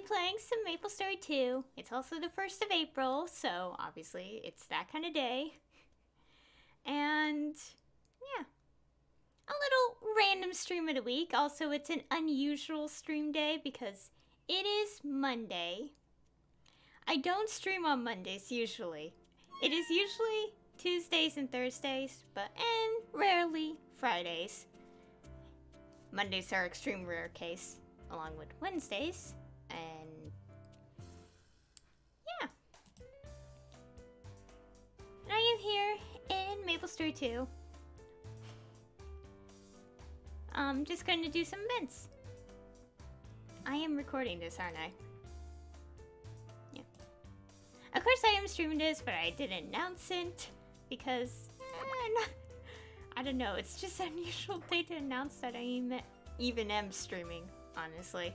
be playing some Maplestory 2. It's also the 1st of April, so obviously it's that kind of day. And yeah, a little random stream of the week. Also, it's an unusual stream day because it is Monday. I don't stream on Mondays usually. It is usually Tuesdays and Thursdays, and rarely Fridays. Mondays are extreme rare case, along with Wednesdays, and yeah. And I am here in Maplestory 2. I'm just going to do some events. I am recording this, aren't I? Yeah. Of course I am streaming this, but I didn't announce it because I don't know, it's just an unusual day to announce that I even am streaming, honestly.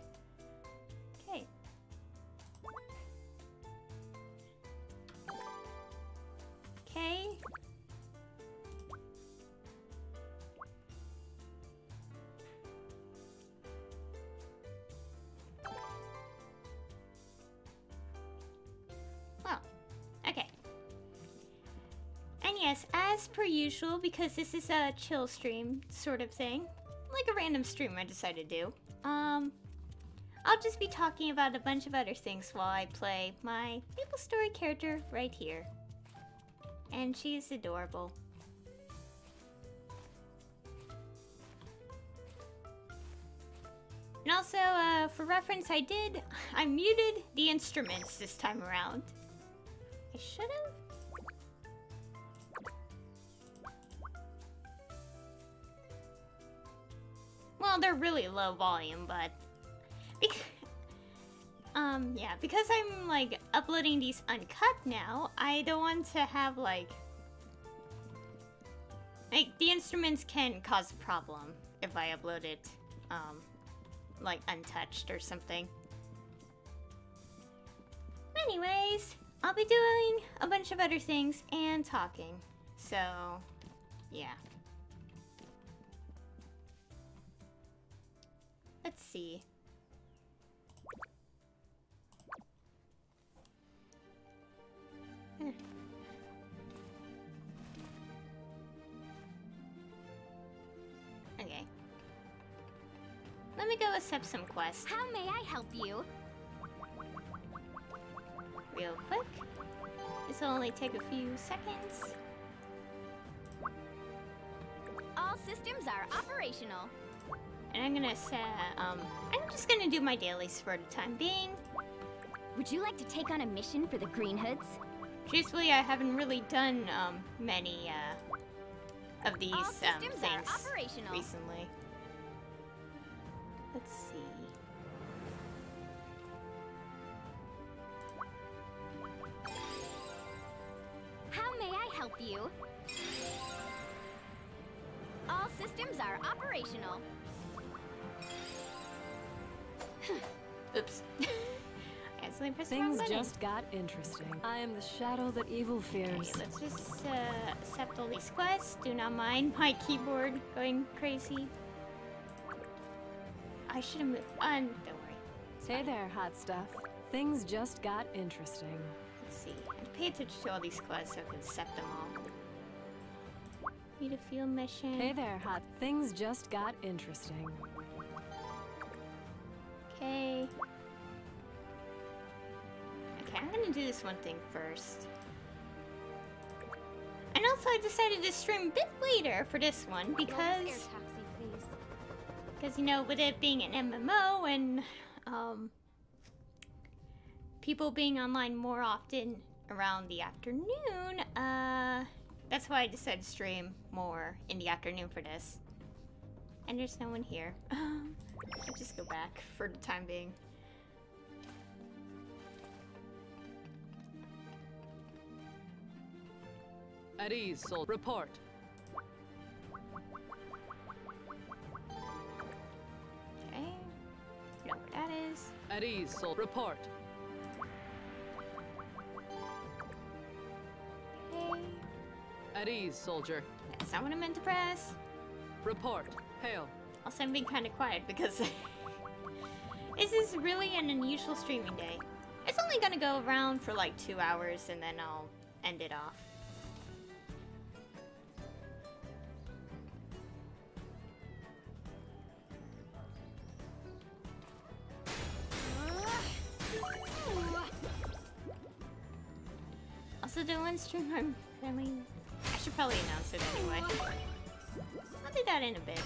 Okay. Okay. Well, okay. And yes, as per usual, because this is a chill stream sort of thing, like a random stream I decided to do, I'll just be talking about a bunch of other things while I play my Maplestory character right here. And she is adorable. And also, for reference, I muted the instruments this time around. I should have. Well, they're really low volume, but yeah, because I'm like uploading these uncut now, I don't want to have like the instruments can cause a problem if I upload it like untouched or something. Anyways, I'll be doing a bunch of other things and talking. So, yeah. Let's see. Okay. Let me go accept some quests. How may I help you? Real quick. This will only take a few seconds. All systems are operational. And I'm gonna set, I'm just gonna do my dailies for the time being. Would you like to take on a mission for the Green Hoods? Truthfully, I haven't really done, many, of these, All systems things are operational. recently. Let's see. How may I help you? All systems are operational. Oops. I accidentally pressed the wrong Things button. just got interesting. I am the shadow that evil fears. Okay, let's just accept all these quests. Do not mind my keyboard going crazy. I should have moved on. Don't worry. It's Hey fine. there, hot stuff. Things just got interesting. Let's see. I pay attention to all these quests so I can accept them all. Need a field mission. Hey there, hot. Things just got interesting. Okay. Okay, I'm gonna do this one thing first. And also I decided to stream a bit later for this one because you know, with it being an MMO and people being online more often around the afternoon, that's why I decided to stream more in the afternoon for this. And there's no one here. I'll just go back for the time being. At ease, Sol. Report. Okay. Know where that is. At ease, Sol. Report. Okay. At ease, soldier. That's not what I meant to press. Report. Hail. Also, I'm being kind of quiet because This is really an unusual streaming day. It's only gonna go around for like 2 hours and then I'll end it off. Also, do one stream I should probably announce it anyway. I'll do that in a bit.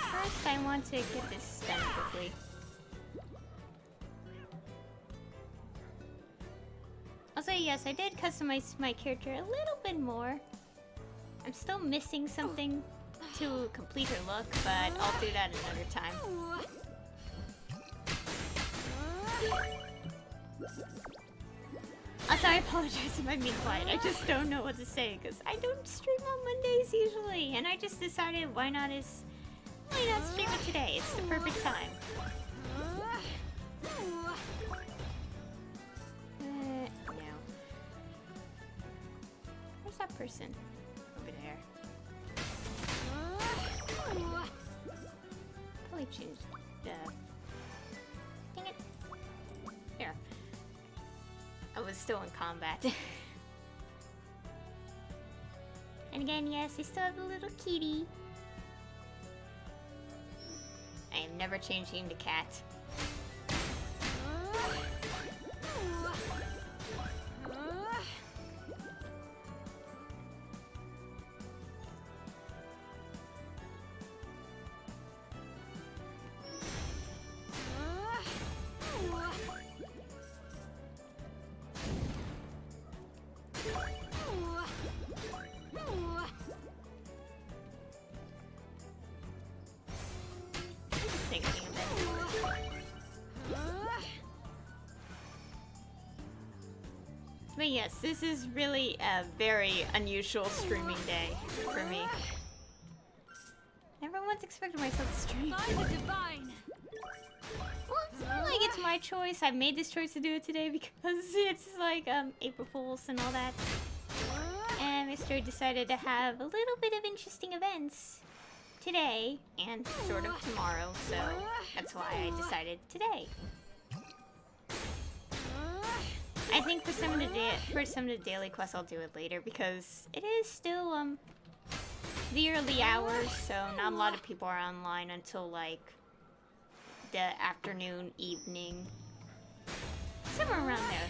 First, I want to get this done quickly. Also, yes, I did customize my character a little bit more. I'm still missing something to complete her look, but I'll do that another time. Also, I apologize if I'm being quiet. I just don't know what to say because I don't stream on Mondays usually, and I just decided why not stream it today? It's the perfect time. No. Where's that person? Over there. Probably change the. Dang it. There. I was still in combat. And again, yes, I still have a little kitty. I am never changing to cat. But yes, this is really a very unusual streaming day for me. Never once expected myself to stream. Well, it's not like it's my choice. I made this choice to do it today because it's like April Fools and all that. And Mr. decided to have a little bit of interesting events today and sort of tomorrow, so that's why I decided today. I think for some of the daily quests I'll do it later because it is still the early hours, so not a lot of people are online until like the afternoon, evening, somewhere around there.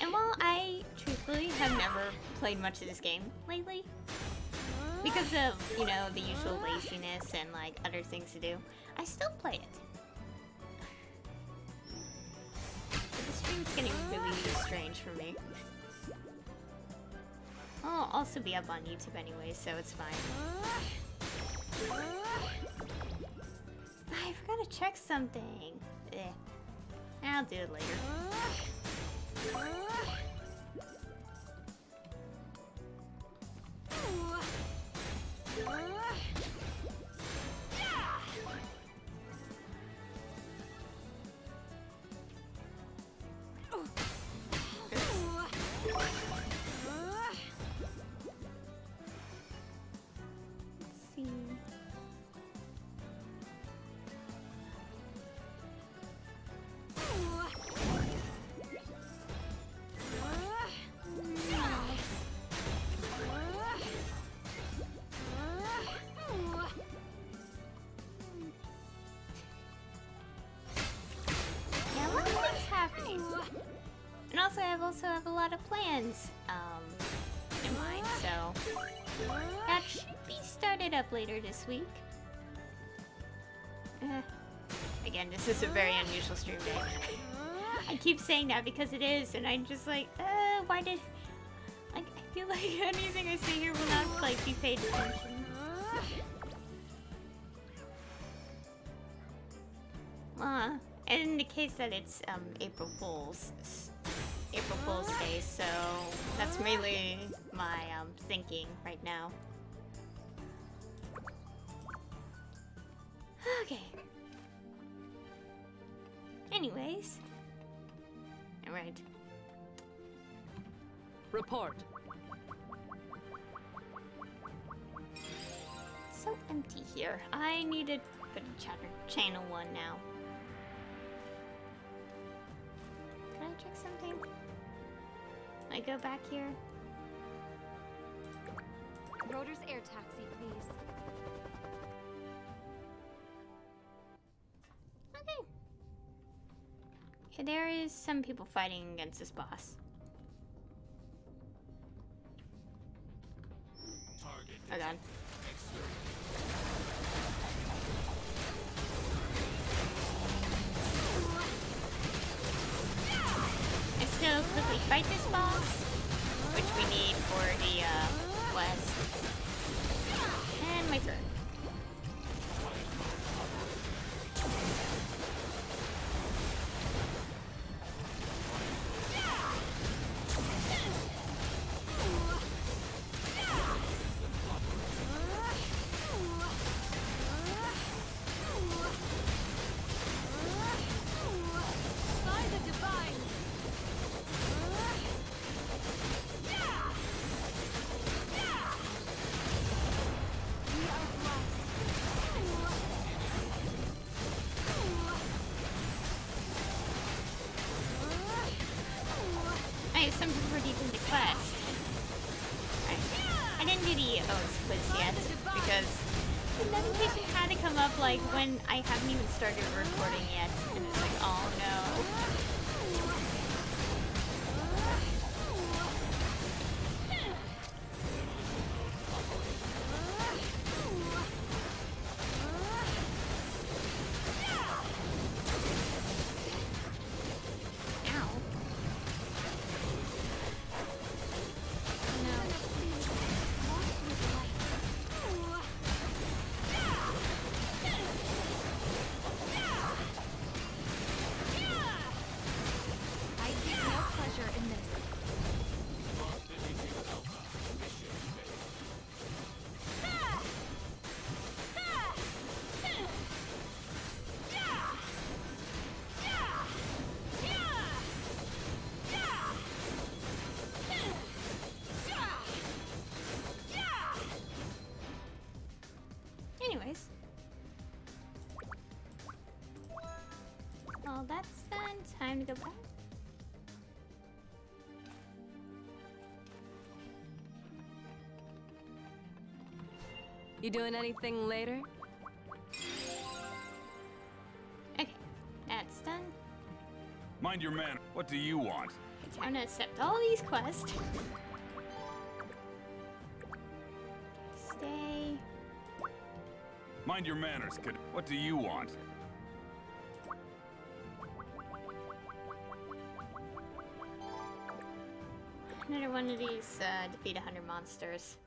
And while I truthfully have never played much of this game lately, because of, you know, the usual laziness and like other things to do, I still play it. But the stream's getting really strange for me. I'll also be up on YouTube anyway, so it's fine. I forgot to check something. I'll do it later. I also have a lot of plans in mind, so that should be started up later this week. Again, this is a very unusual stream day. I keep saying that because it is, and I'm just like, why did... Like, I feel like anything I say here will not, like, be paid attention. And in the case that it's April Fool's Day, so that's mainly my thinking right now. Okay. Anyways. Alright. Report. It's so empty here. I need to put a channel 1 now. Can I check something? I go back here. Rotor's air taxi, please. Okay. Okay, there is some people fighting against this boss. Oh god. I still quickly fight this boss, which we need for the quest. And my turn. Some people are deep into quest. I didn't do the O's quiz yet because the notification had to come up like when I haven't even started recording yet, and it's like, oh no. Anyways. Well, that's done. Time to go back. You doing anything later? Okay, that's done. Mind your man. What do you want? Time to accept all these quests. Stay. Mind your manners, kid. What do you want? Another one of these defeat 100 monsters.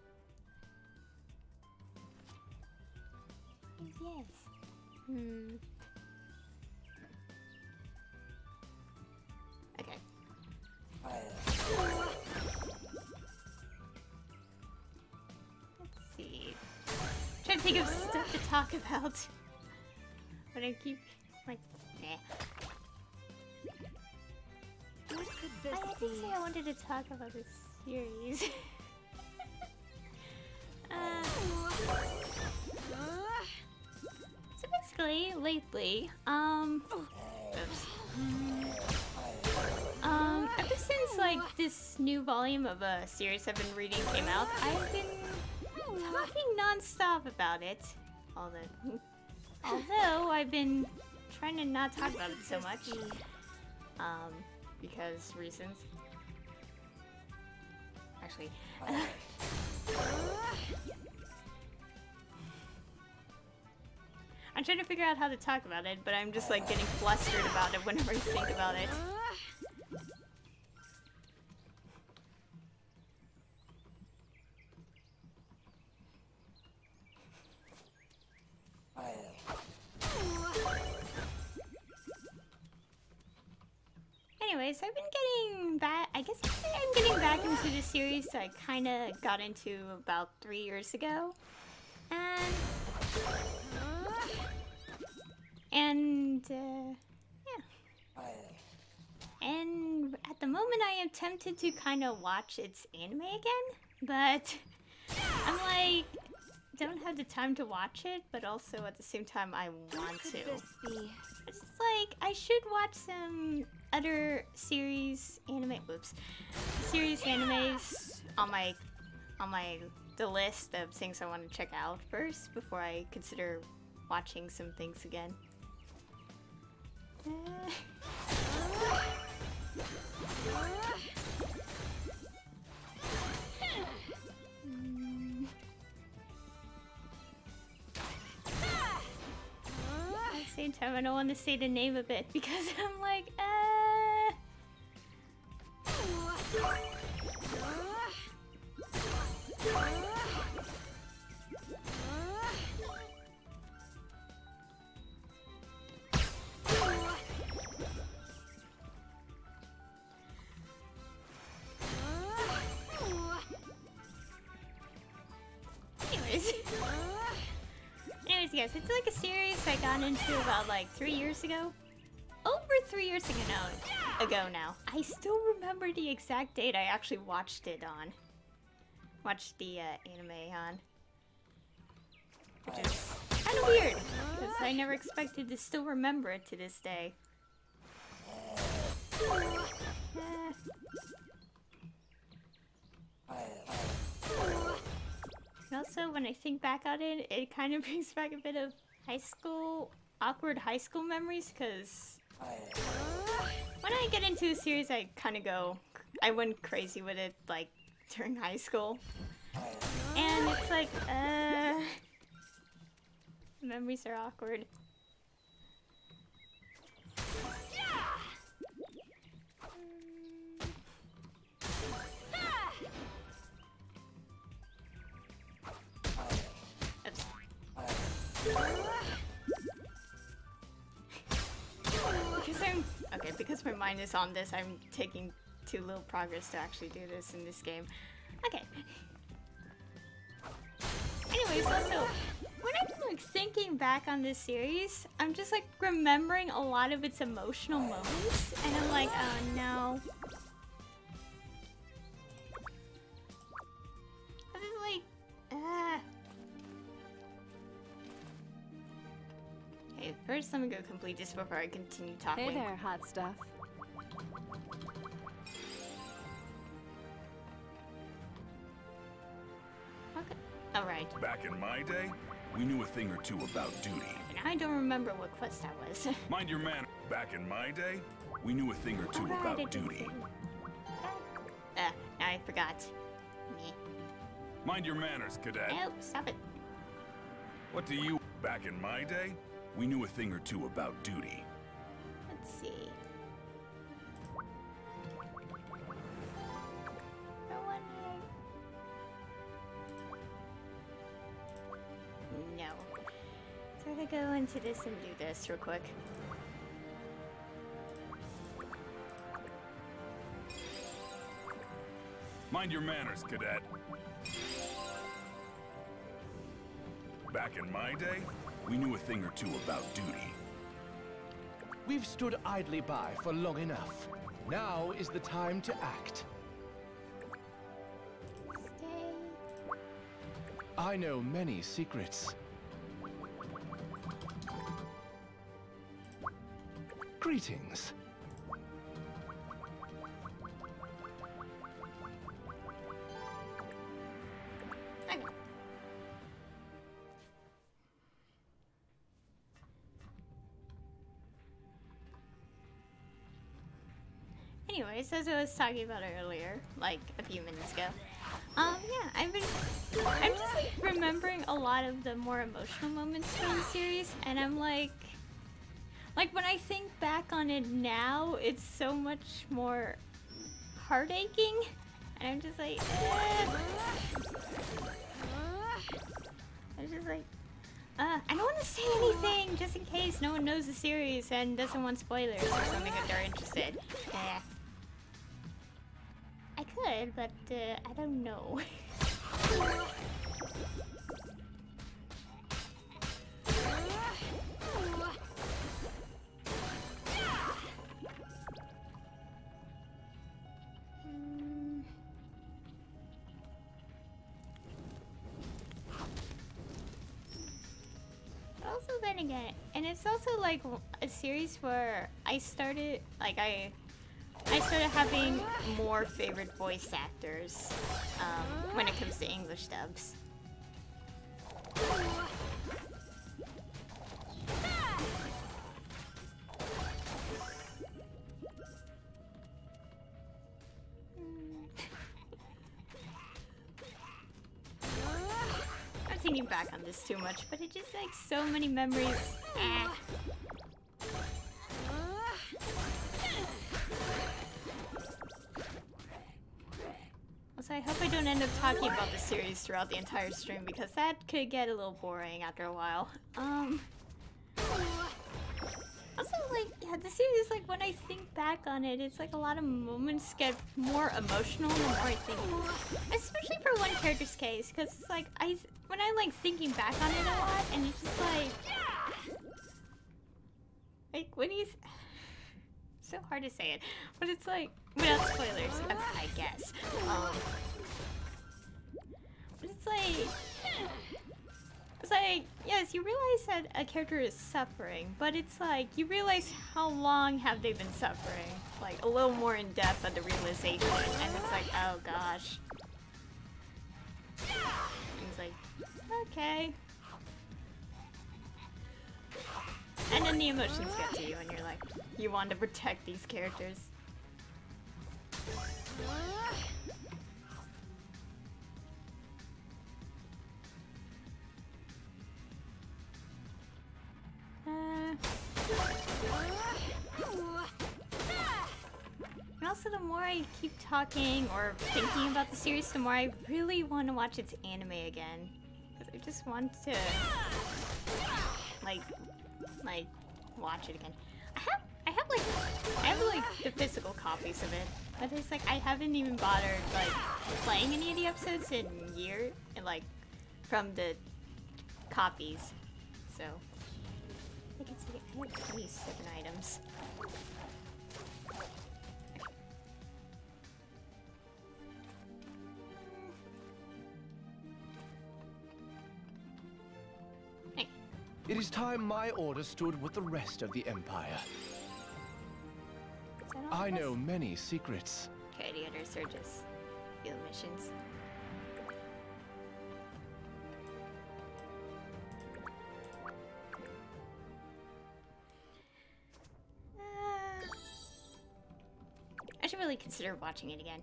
Yes. Okay. Let's see. Trying to think of stuff to talk about. But I keep like, nah. What could this I did say I wanted to talk about this series. So basically, lately, ever since like this new volume of a series I've been reading came out, I've been talking non-stop about it. Although I've been trying to not talk about it so much, because reasons. Actually, I'm trying to figure out how to talk about it, but I'm just like getting flustered about it whenever I think about it. Anyways, I've been getting back, I guess I'm getting back into the series I kind of got into about 3 years ago. And yeah. And at the moment I am tempted to kind of watch its anime again, but I'm like, don't have the time to watch it, but also at the same time I want to. It's like, I should watch some other series animes on the list of things I want to check out first before I consider watching some things again. At the same time, I don't want to say the name of it because I'm like, Anyways, yes, it's like a series I got into about like 3 years ago. Over 3 years ago now. I still remember the exact date I actually watched it on. Watched the anime on. Which is kind of weird, because I never expected to still remember it to this day. And also, when I think back on it, it kind of brings back a bit of awkward high school memories, because when I get into a series, I went crazy with it, like, during high school. And it's like, memories are awkward. Because my mind is on this, I'm taking too little progress to actually do this in this game. Okay. Anyways, also, when I'm like thinking back on this series, I'm just like remembering a lot of its emotional moments, and I'm like, oh no. I'm just like, Okay, first let me go complete this before I continue talking. Hey there, hot stuff. Okay. Alright. Back in my day, we knew a thing or two about duty. And I don't remember what quest that was. Mind your man. Back in my day, we knew a thing or two about duty. Now I forgot. Me. Mind your manners, cadet. Nope, stop it. What do you... Back in my day, we knew a thing or two about duty. Let's see. No one here. No. So I'm gonna go into this and do this real quick. Mind your manners, cadet. Back in my day, we knew a thing or two about duty. We've stood idly by for long enough. Now is the time to act. Stay. I know many secrets. Greetings. Okay. Anyways, as I was talking about earlier, like a few minutes ago, yeah, I'm just like remembering a lot of the more emotional moments from the series, and I'm like when I think back on it now, it's so much more heart-aching, and I'm just like, I'm just like, I don't want to say anything just in case no one knows the series and doesn't want spoilers or something if they're interested. I could, but I don't know. also then again, and it's also like a series where I started like I started having more favorite voice actors when it comes to English dubs. I'm thinking back on this too much, but it just like so many memories. Ah. Also, I hope I don't end up talking about the series throughout the entire stream because that could get a little boring after a while. Also, like, yeah, the series, like, when I think back on it, it's like a lot of moments get more emotional the more I think. Especially for one character's case, because it's like, when I'm, like, thinking back on it a lot, and it's just like, when he's, so hard to say it, but it's like, without spoilers, I guess. But it's like, yes, you realize that a character is suffering, but it's like, you realize how long have they been suffering? Like, a little more in depth of the realization, and it's like, oh gosh. And it's like, okay. And then the emotions get to you, and you're like, you want to protect these characters. And also, the more I keep talking or thinking about the series, the more I really want to watch its anime again. Because I just want to, like, watch it again. I have the physical copies of it, but it's like I haven't even bothered like playing any of the episodes in years, and like from the copies. So I can see I have 27 items. Hey. It is time my order stood with the rest of the Empire. I know many secrets. Okay, the other surges. Field missions. I should really consider watching it again.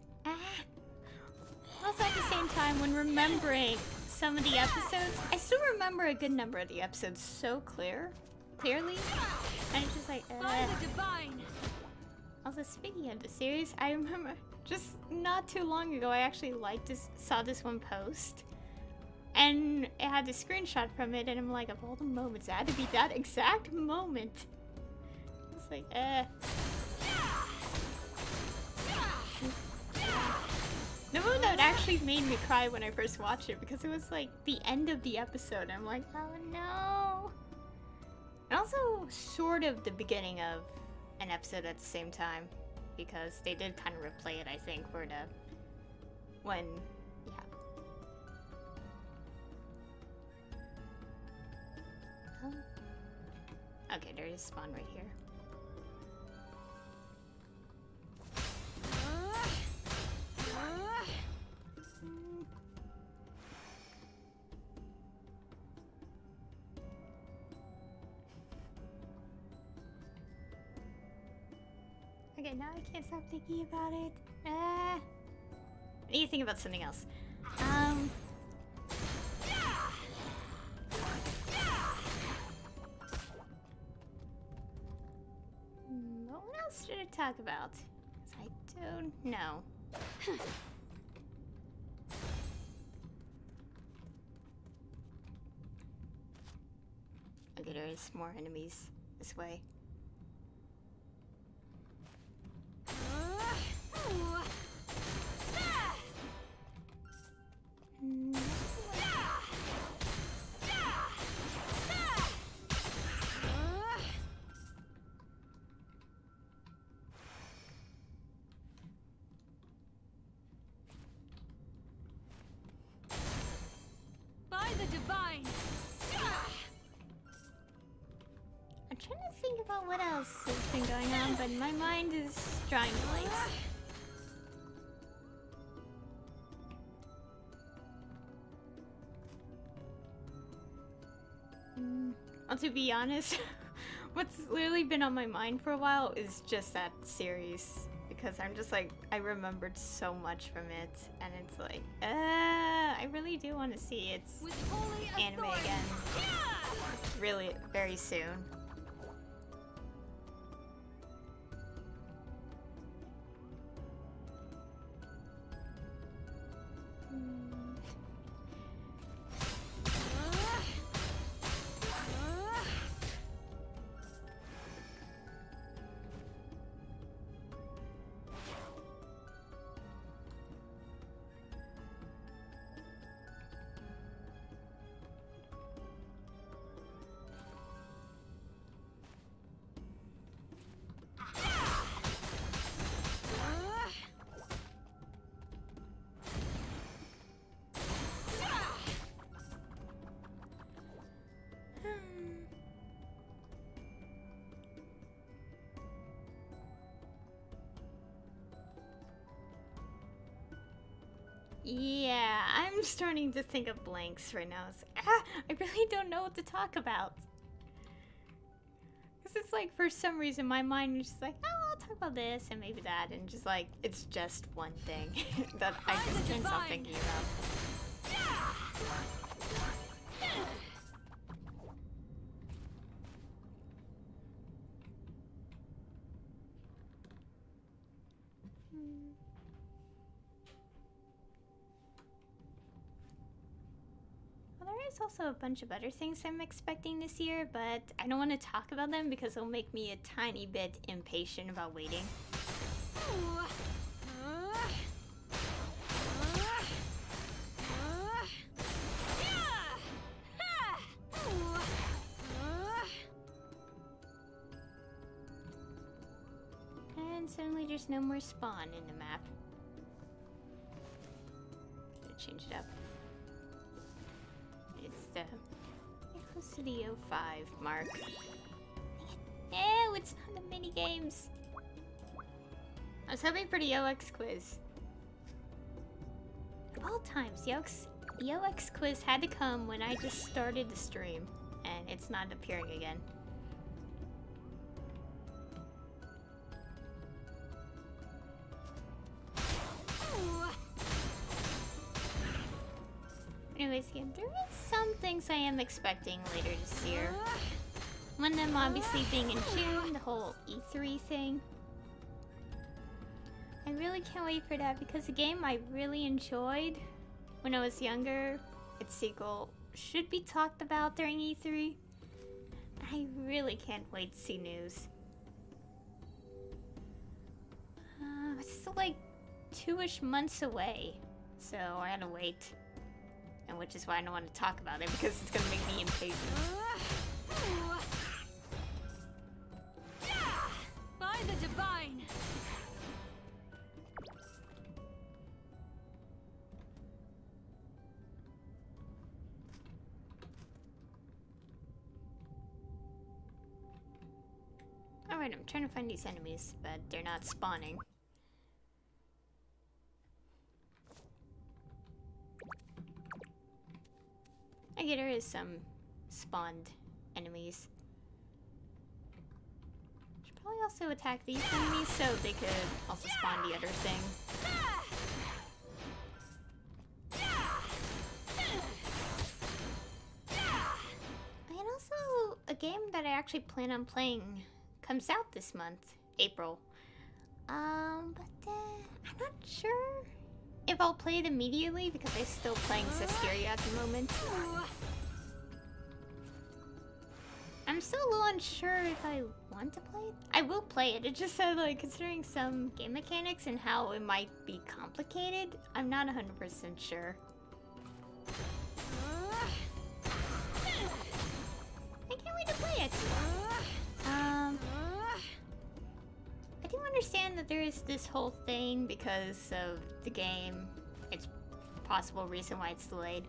Also, at the same time, when remembering some of the episodes, I still remember a good number of the episodes so clearly, and it's just like, Also, speaking of the series, I remember just not too long ago, I actually saw this one post, and it had the screenshot from it, and I'm like, of all the moments, it had to be that exact moment. It's like, The moment that actually made me cry when I first watched it, because it was like the end of the episode, and I'm like, oh no. And also, sort of the beginning of an episode at the same time, because they did kind of replay it, I think, for the when okay, there is spawn right here. Okay, now I can't stop thinking about it. I need to think about something else. What else should I talk about? 'Cause I don't know. Okay, there is more enemies this way. By the divine. trying to think about what else has been going on, but my mind is drawing blanks. Well, to be honest, what's literally been on my mind for a while is just that series. Because I'm just like, I remembered so much from it. And it's like, I really do want to see its anime again. Really, very soon. Yeah, I'm starting to think of blanks right now. It's, I really don't know what to talk about. Because it's like, for some reason, my mind is just like, oh, I'll talk about this and maybe that. And just like, it's just one thing that I just can't stop thinking about. There's also a bunch of other things I'm expecting this year, but I don't want to talk about them because it'll make me a tiny bit impatient about waiting. And suddenly there's no more spawn in the map. Gonna change it up. Close to the 05 mark. Ew, it's not the mini games. I was hoping for the OX quiz. Of all times, the OX quiz had to come when I just started the stream, and it's not appearing again. Anyways, yeah, there is some things I am expecting later this year. One of them obviously being in June, the whole E3 thing. I really can't wait for that because the game I really enjoyed when I was younger, its sequel, should be talked about during E3. I really can't wait to see news. It's still like 2-ish months away, so I gotta wait. And which is why I don't want to talk about it, because it's gonna make me impatient. By the divine! Alright, I'm trying to find these enemies, but they're not spawning. Okay, there is some spawned enemies. Should probably also attack these enemies so they could also spawn the other thing. And also, a game that I actually plan on playing comes out this month, April. But I'm not sure if I'll play it immediately because I'm still playing Suspiria at the moment. I'm still a little unsure if I want to play it. I will play it. It just said, like, considering some game mechanics and how it might be complicated, I'm not 100% sure. I can't wait to play it. I do understand that there is this whole thing because of the game. It's a possible reason why it's delayed.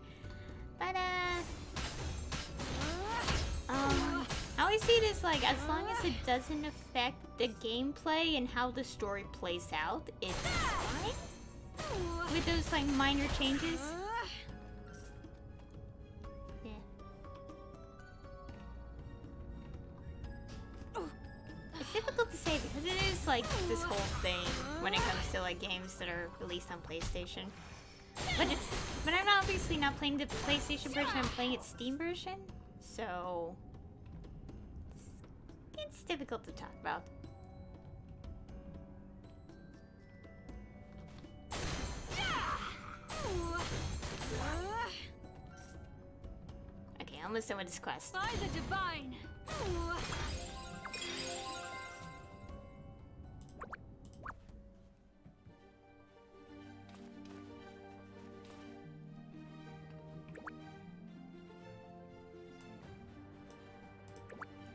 But, I how I see it is like, as long as it doesn't affect the gameplay and how the story plays out, it's fine. With those like minor changes. Yeah. It's difficult to say because it is like this whole thing when it comes to like games that are released on PlayStation. But I'm obviously not playing the PlayStation version, I'm playing its Steam version. So it's difficult to talk about. Okay, almost done with this quest. By the divine.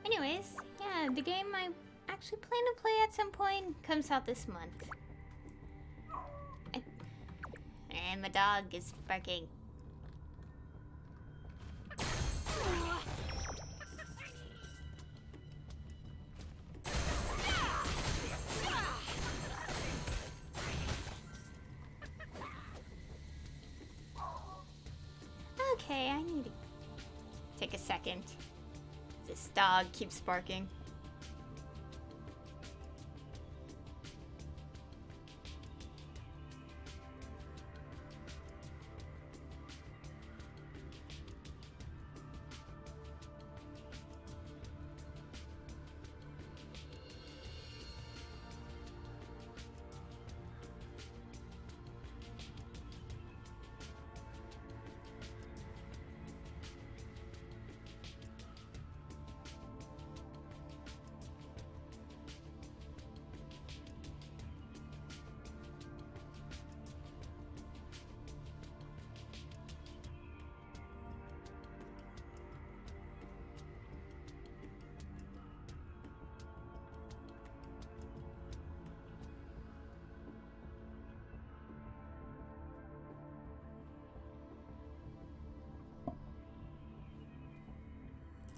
Anyways, yeah, the game I actually plan to play at some point comes out this month. And my dog is barking. Okay, I need to take a second. This dog keeps barking.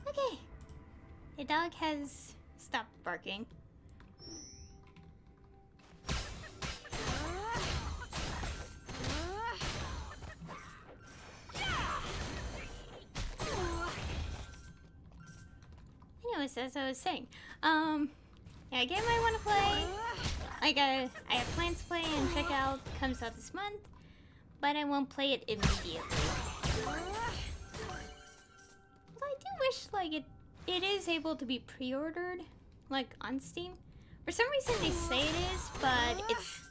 Okay. The dog has stopped barking. Anyways, as I was saying, yeah, a game I want to play, like I have plans to play and check out, comes out this month, but I won't play it immediately. I do wish like it is able to be pre-ordered, like on Steam. For some reason they say it is, but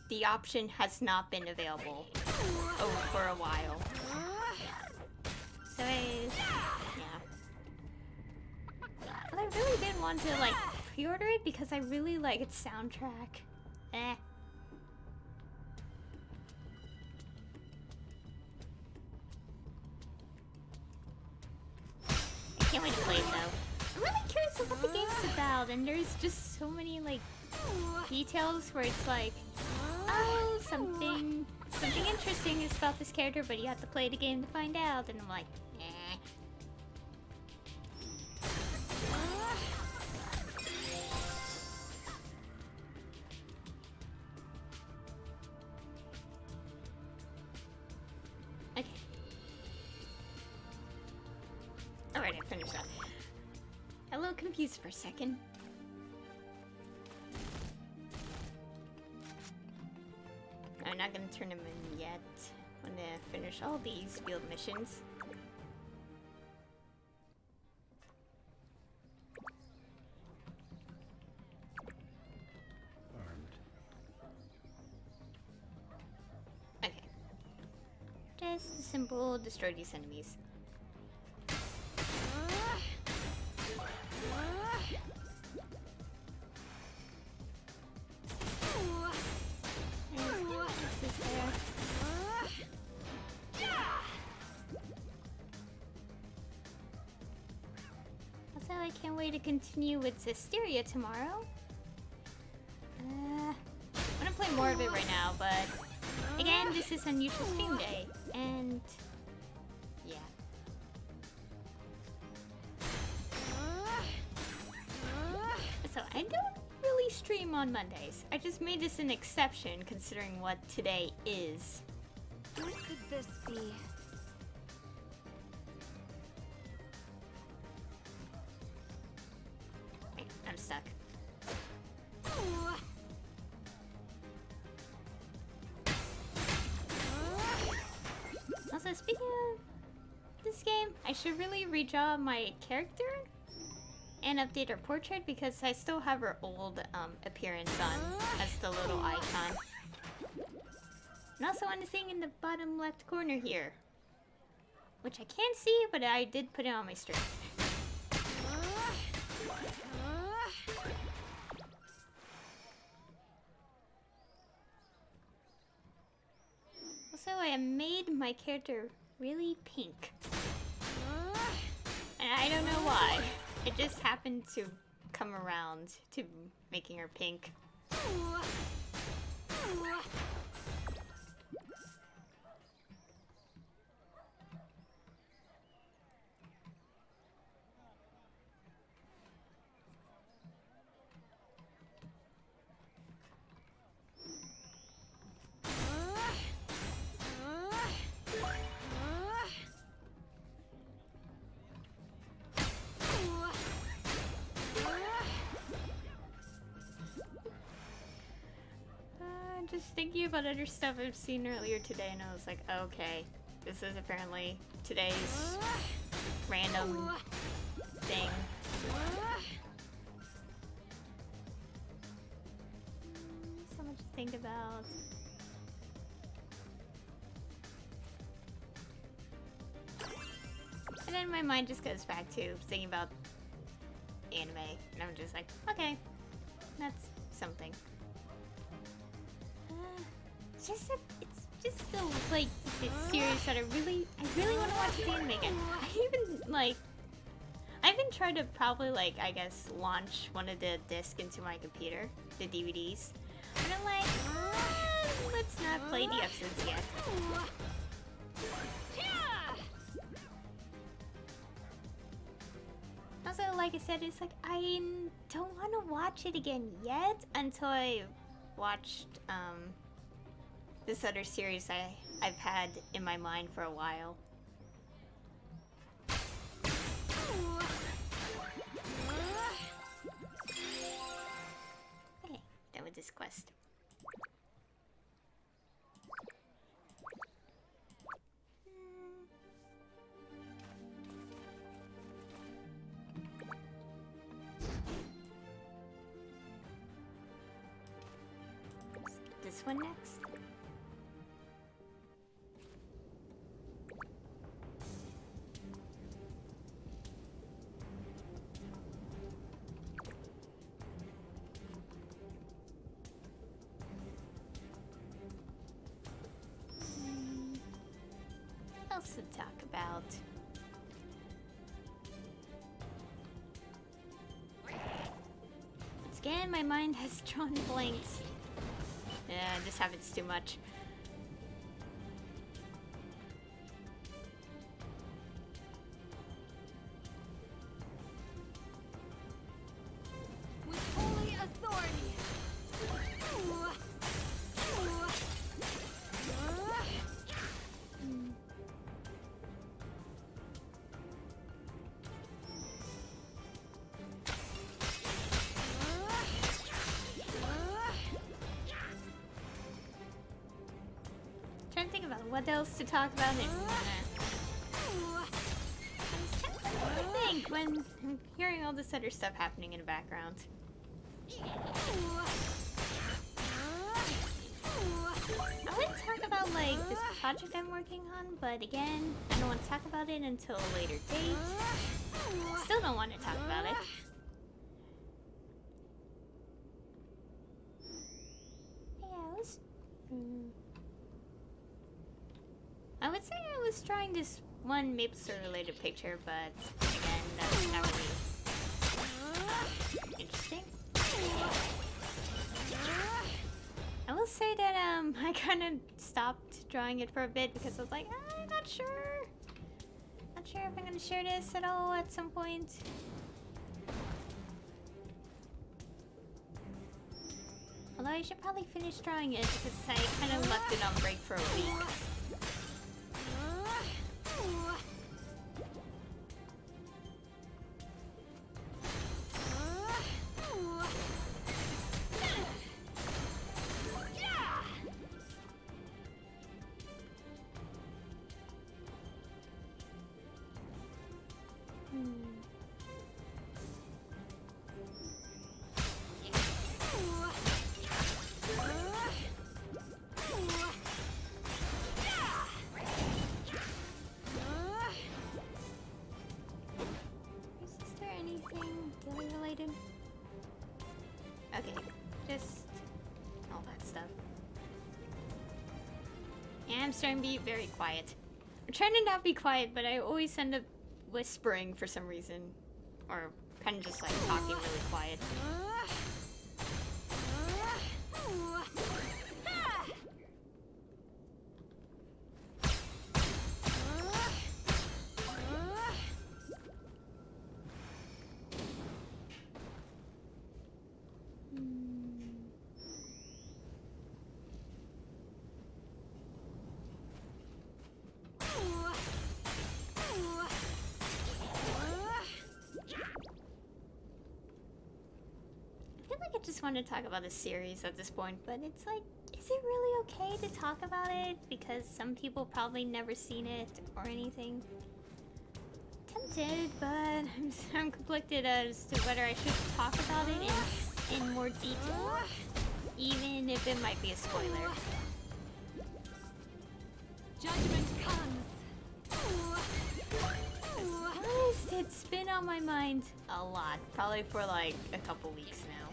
the option has not been available for a while. So yeah. But I really did want to like pre-order it because I really like its soundtrack. Eh. I can't wait to play it though. I'm really curious of what the game's about, and there's just so many like details where it's like, oh, something interesting is about this character, but you have to play the game to find out, and I'm like, eh. Okay. Alright, I finished that. A little confused for a second. I'm not gonna turn them in yet. I'm gonna finish all these field missions. Okay. Just a simple destroy these enemies. Also, I can't wait to continue with Zestiria tomorrow. I'm gonna play more of it right now, but again, this is unusual stream day, and yeah. I don't really stream on Mondays. I just made this an exception considering what today is. What could this be? Wait, I'm stuck. Also, speaking of this game, I should really redraw my character and update her portrait because I still have her old appearance on as the little icon. And also on the thing in the bottom left corner here, which I can't see, but I did put it on my stream. Also, I made my character really pink. And I don't know why. It just happened to come around to making her pink. Just thinking about other stuff I've seen earlier today, and I was like, okay, this is apparently today's random thing. So much to think about. And then my mind just goes back to thinking about anime, and I'm just like, okay, that's something. It's just the like this series that I really want to watch the anime again. I even tried to probably like I guess launch one of the discs into my computer, the DVDs. And I'm like, let's not play the episodes yet. Also, like I said, it's like I don't want to watch it again yet until I watched this other series I've had in my mind for a while. Okay, done with this quest. This one next. What else to talk about? Once again, my mind has drawn blanks. Yeah, this happens too much. With holy authority. Trying to think about what else to talk about. I think when I'm hearing all this other stuff happening in the background. I would talk about like this project I'm working on, but again, I don't want to talk about it until a later date. Still don't want to talk about it. Yeah, I would say I was trying this one Maplestory related picture, but again, that's not really interesting. I will say that I kind of stopped drawing it for a bit because I was like, I'm not sure. Not sure if I'm gonna share this at all at some point. I should probably finish drawing it because I kind of left it on break for a week. Is there anything ghillie related? Okay, just all that stuff. Yeah, I'm starting to be very quiet. I'm trying to not be quiet, but I always end up whispering for some reason. Or kind of just like talking really quiet. I just want to talk about the series at this point, but it's like, is it really okay to talk about it? Because some people probably never seen it or anything. Tempted, but I'm conflicted as to whether I should talk about it in more detail, even if it might be a spoiler. Judgment comes. It's been on my mind a lot, probably for like a couple weeks now.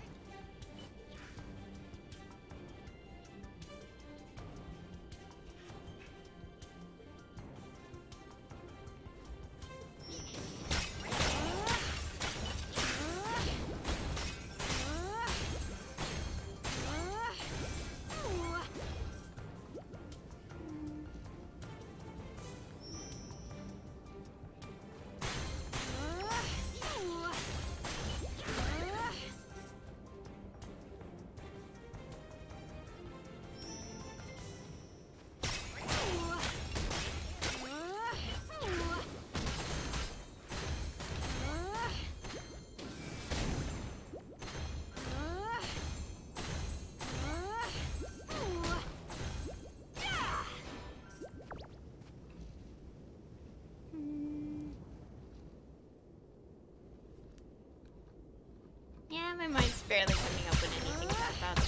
Yeah, my mind's barely coming up with anything to talk about.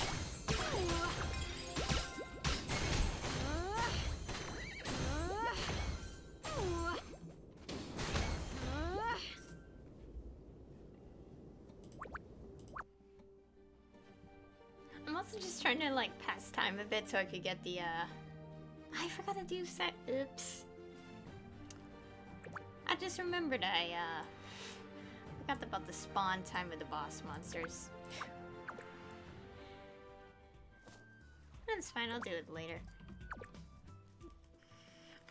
I'm also just trying to like pass time a bit so I could get the I forgot to do set. Oops. I just remembered I forgot about the spawn time of the boss monsters. That's fine, I'll do it later.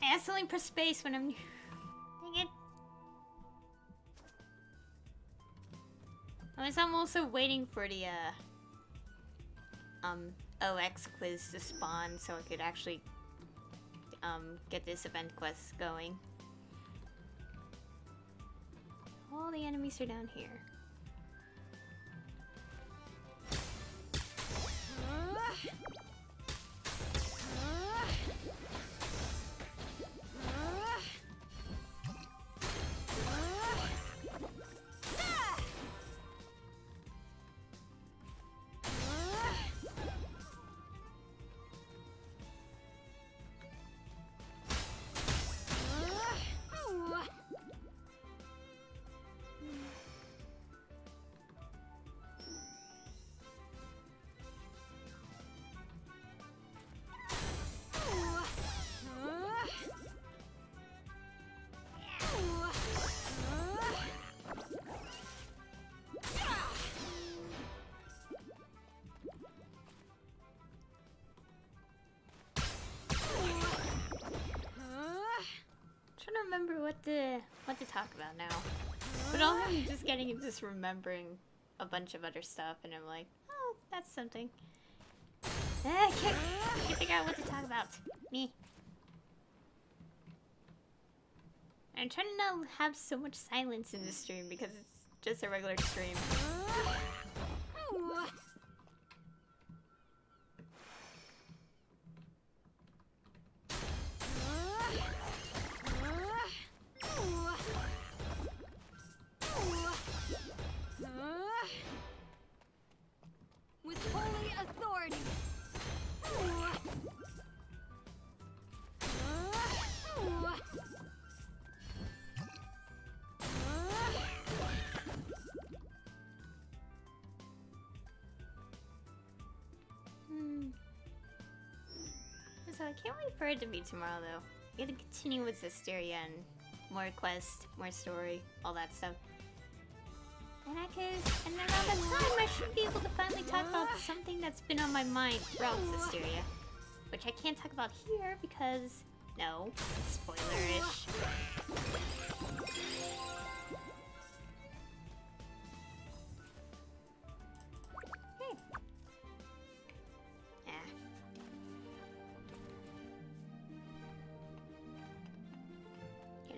I accidentally press space when I'm... Dang it. I'm also waiting for the OX quiz to spawn so I could actually get this event quest going. All the enemies are down here. Remember what to talk about now. But all I'm just getting is just remembering a bunch of other stuff, and I'm like, oh, that's something. I can't figure out what to talk about. Me. I'm trying to not have so much silence in the stream because it's just a regular stream. With holy authority. So I can't wait for it to be tomorrow though. I gotta continue with Zisteria and more quest, more story, all that stuff. And and around that time I should be able to finally talk about something that's been on my mind throughout Zisteria. Which I can't talk about here because, no, it's spoiler-ish.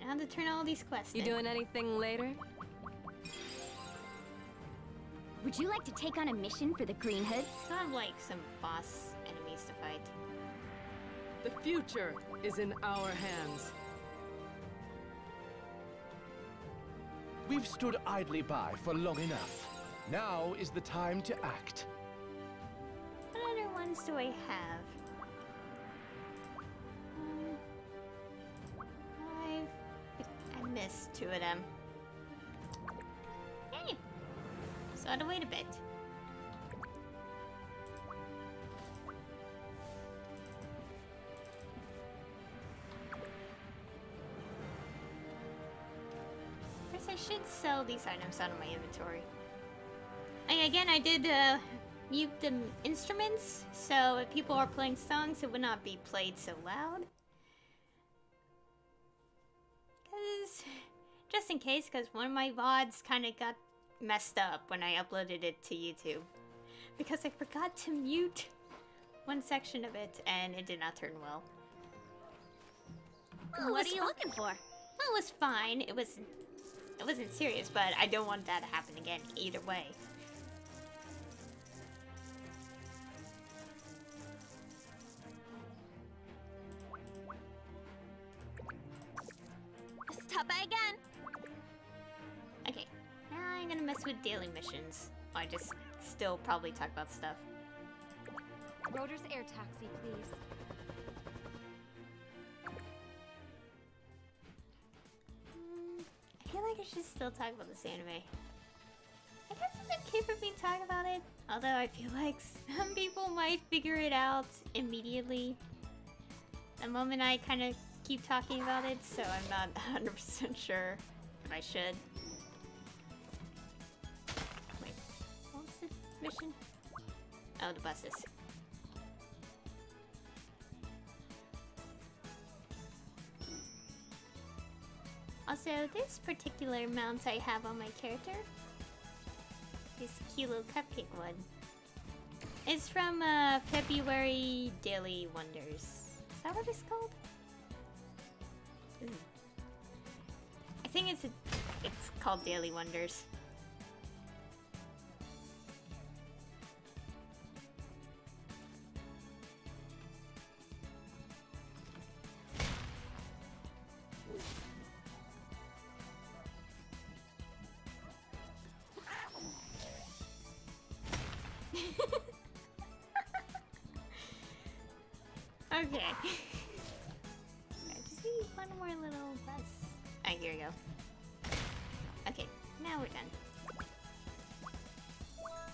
How to turn all these quests You in. doing anything later? Would you like to take on a mission for the Green Hoods? So I have like some boss enemies to fight. The future is in our hands. We've stood idly by for long enough. Now is the time to act. What other ones do I have? I missed 2 of them. Hey! So I had to wait a bit. First, I should sell these items out of my inventory. And again, I did mute the instruments, so if people are playing songs, it would not be played so loud. Just in case, because one of my VODs kind of got messed up when I uploaded it to YouTube. Because I forgot to mute one section of it, and it did not turn well. What are you looking for? Well, it was fine. It wasn't serious, but I don't want that to happen again either way. Stop by again. Okay, now I'm gonna mess with daily missions. I just still probably talk about stuff. Rotor's air taxi, please. I feel like I should still talk about this anime. I guess it's okay for me to talk about it, although I feel like some people might figure it out immediately the moment I kind of keep talking about it, so I'm not 100% sure if I should. Wait, what was the mission? Oh, the buses. Also, this particular mount I have on my character, this Kilo Cupcake one, is from February Daily Wonders. Is that what it's called? I think it's called Daily Wonders. Okay. I just need one more little bus. Ah, here we go. Okay, now we're done.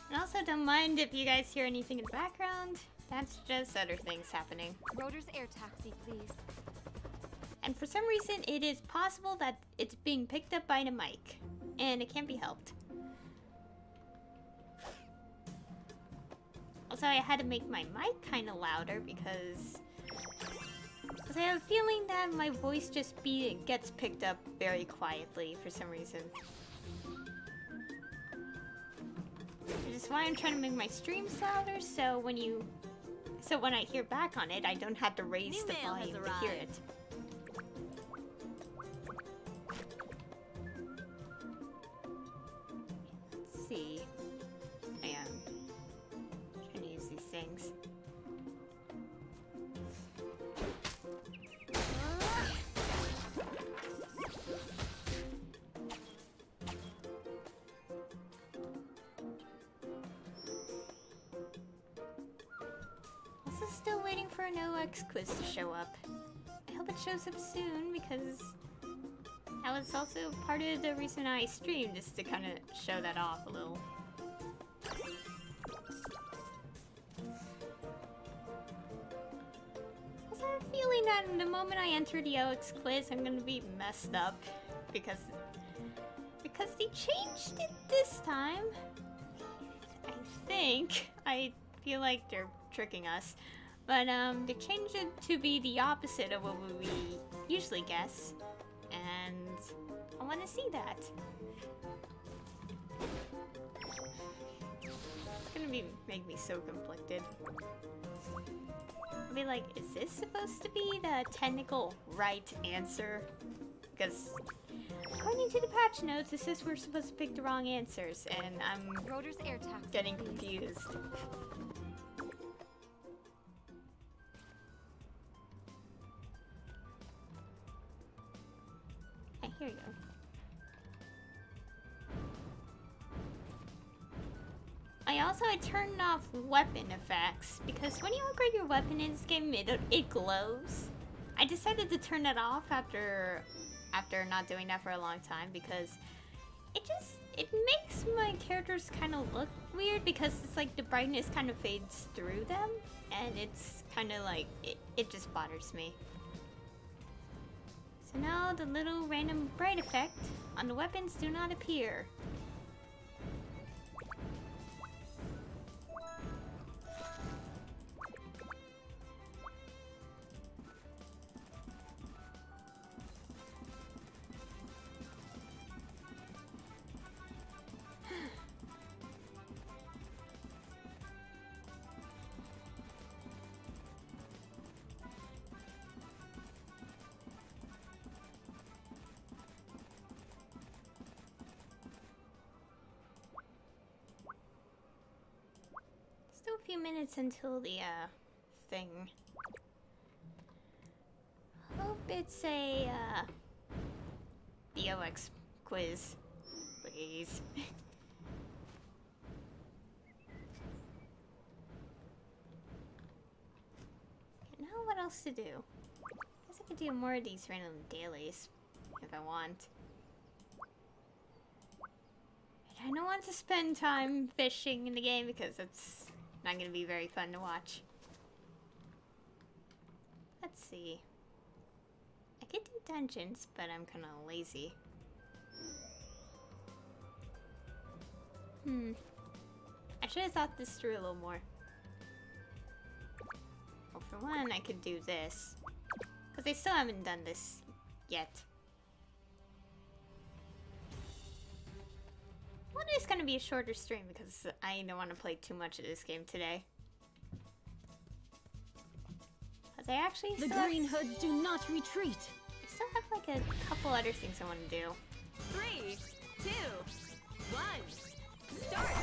And also don't mind if you guys hear anything in the background. That's just other things happening. Rotor's air taxi, please. And for some reason, it is possible that it's being picked up by the mic. And it can't be helped. Also, I had to make my mic kind of louder because I have a feeling that my voice just gets picked up very quietly for some reason. Which is why I'm trying to make my streams louder, so when you So when I hear back on it, I don't have to raise New the mail has volume to hear arrived. it. Let's see. I am trying to use these things. Also still waiting for an OX quiz to show up. I hope it shows up soon because that was also part of the reason I streamed, just to kind of show that off a little. Also, I have a feeling that the moment I enter the OX quiz, I'm gonna be messed up because they changed it this time. I think. I feel like they're tricking us. But they changed it to be the opposite of what we usually guess. And I want to see that. It's gonna make me so conflicted. I'll be like, is this supposed to be the technical right answer? Because according to the patch notes, it says we're supposed to pick the wrong answers, and I'm Rotor's air tax. getting confused. Okay, here we go. I turned off weapon effects because when you upgrade your weapon in this game, it glows. I decided to turn that off after not doing that for a long time because it makes my characters kind of look weird because it's like the brightness kind of fades through them and it's kind of like it just bothers me. So now the little random bright effect on the weapons do not appear. Still a few minutes until the thing. Hope it's a the OX quiz, please. Now what else to do? Guess I could do more of these random dailies if I want. I don't want to spend time fishing in the game because it's not going to be very fun to watch. Let's see. I could do dungeons, but I'm kind of lazy. I should have thought this through a little more. Well, for one, I could do this. Because I still haven't done this yet. Well, it's gonna be a shorter stream because I don't want to play too much of this game today. Because I actually The green hoods do not retreat. I still have like a couple other things I want to do. 3, 2, 1, start!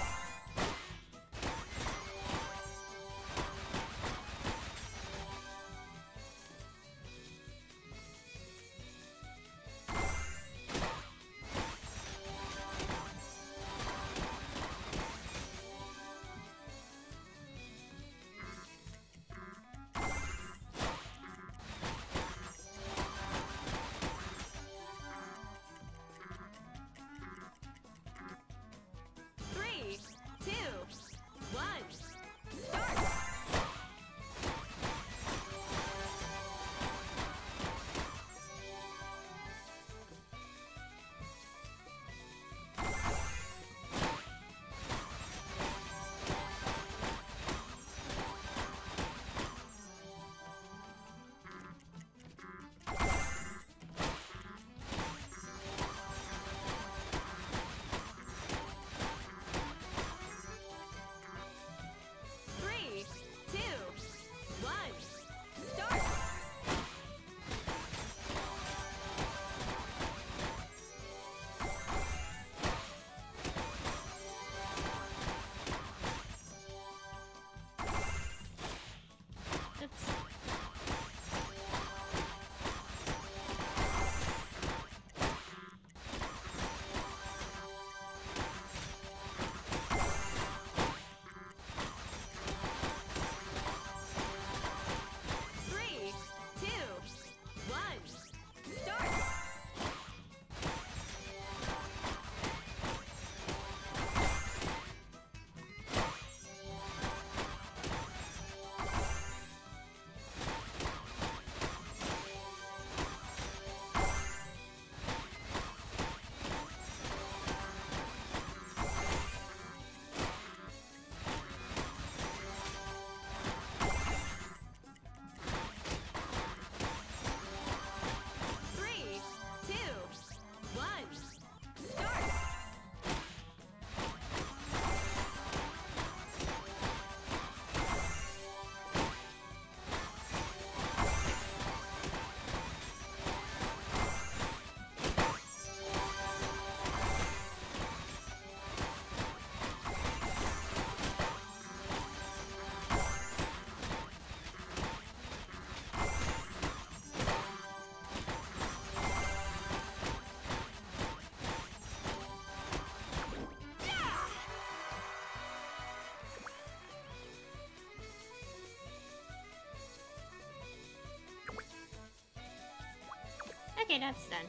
Okay, that's done.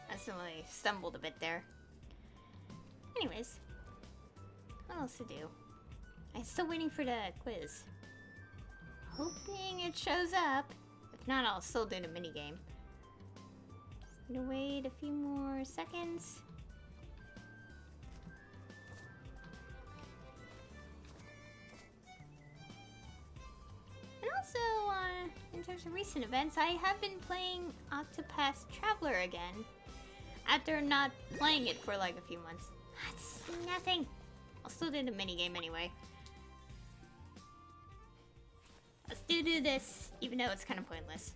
Accidentally stumbled a bit there. Anyways, what else to do? I'm still waiting for the quiz. Hoping it shows up. If not, I'll still do the minigame. Just gonna wait a few more seconds. And also, in terms of recent events, I have been playing Octopath Traveler again. After not playing it for like a few months. That's nothing. I'll still do the minigame anyway. Let's do this, even though it's kind of pointless.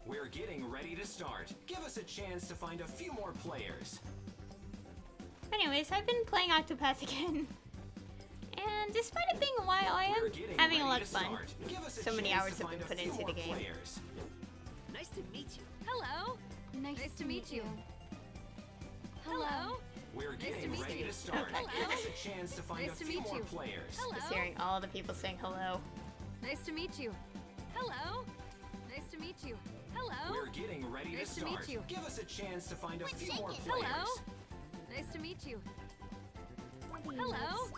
We're getting ready to start. Give us a chance to find a few more players. Anyways, I've been playing Octopath again. And despite it being a while, I am having a lot of fun. So many hours have been put into the game. Nice to meet you. Hello. Nice to meet you. Hello. We're getting ready to start. Give us a chance to find a few more players. Just hearing all the people saying hello. Nice to meet you. Hello. Nice to meet you. Hello. We're getting ready to start. Nice to meet you. Give us a chance to find a few more players. Hello. Nice to meet you. Hello.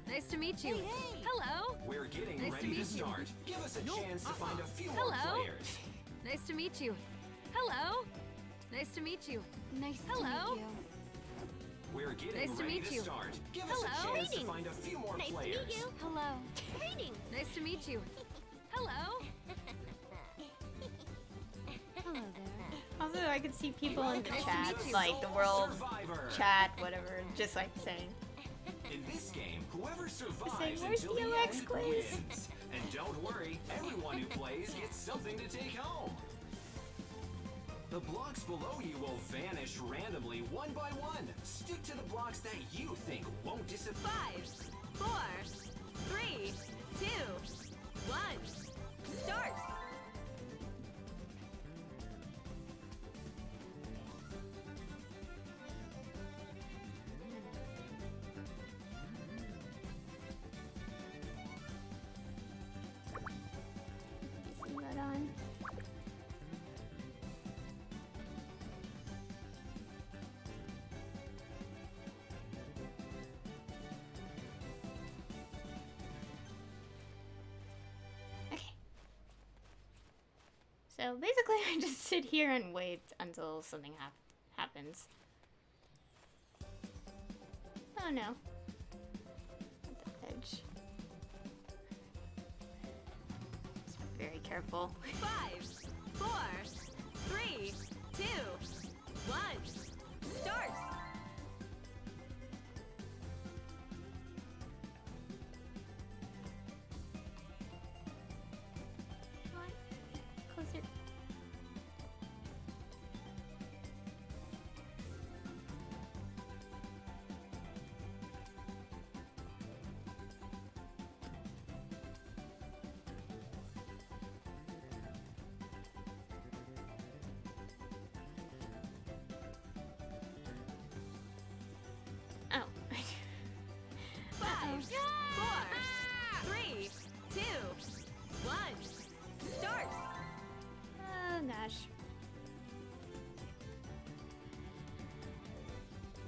Nice to meet you. Hello. We're getting Nice to ready meet to you. start. Give us a chance to find a few more Hello. players. Nice to meet you. Hello. Nice to meet you. Nice to meet you. We're getting Nice to ready meet to you. start. Give us a Hello. chance to find a few more players. Hello. Greetings. Nice to meet you. Hello. Hello there. Also, I could see people in the Welcome chat, to like the Soul world Survivor. chat, whatever, just like saying. In this game, whoever Saying, survives "Where's until the the OX end quiz?" wins. And don't worry, everyone who plays gets something to take home. The blocks below you will vanish randomly one by one. Stick to the blocks that you think won't disappear. 5, 4, 3, 2, 1. Start. See that on. Okay. So basically, I just sit here and wait until something happens. Oh no. At the edge. Just be very careful. 5, 4, 3, 2, 1. Start. Come on. Closer. Oh. 5, 4, 3, 2, 1. Start. Oh gosh.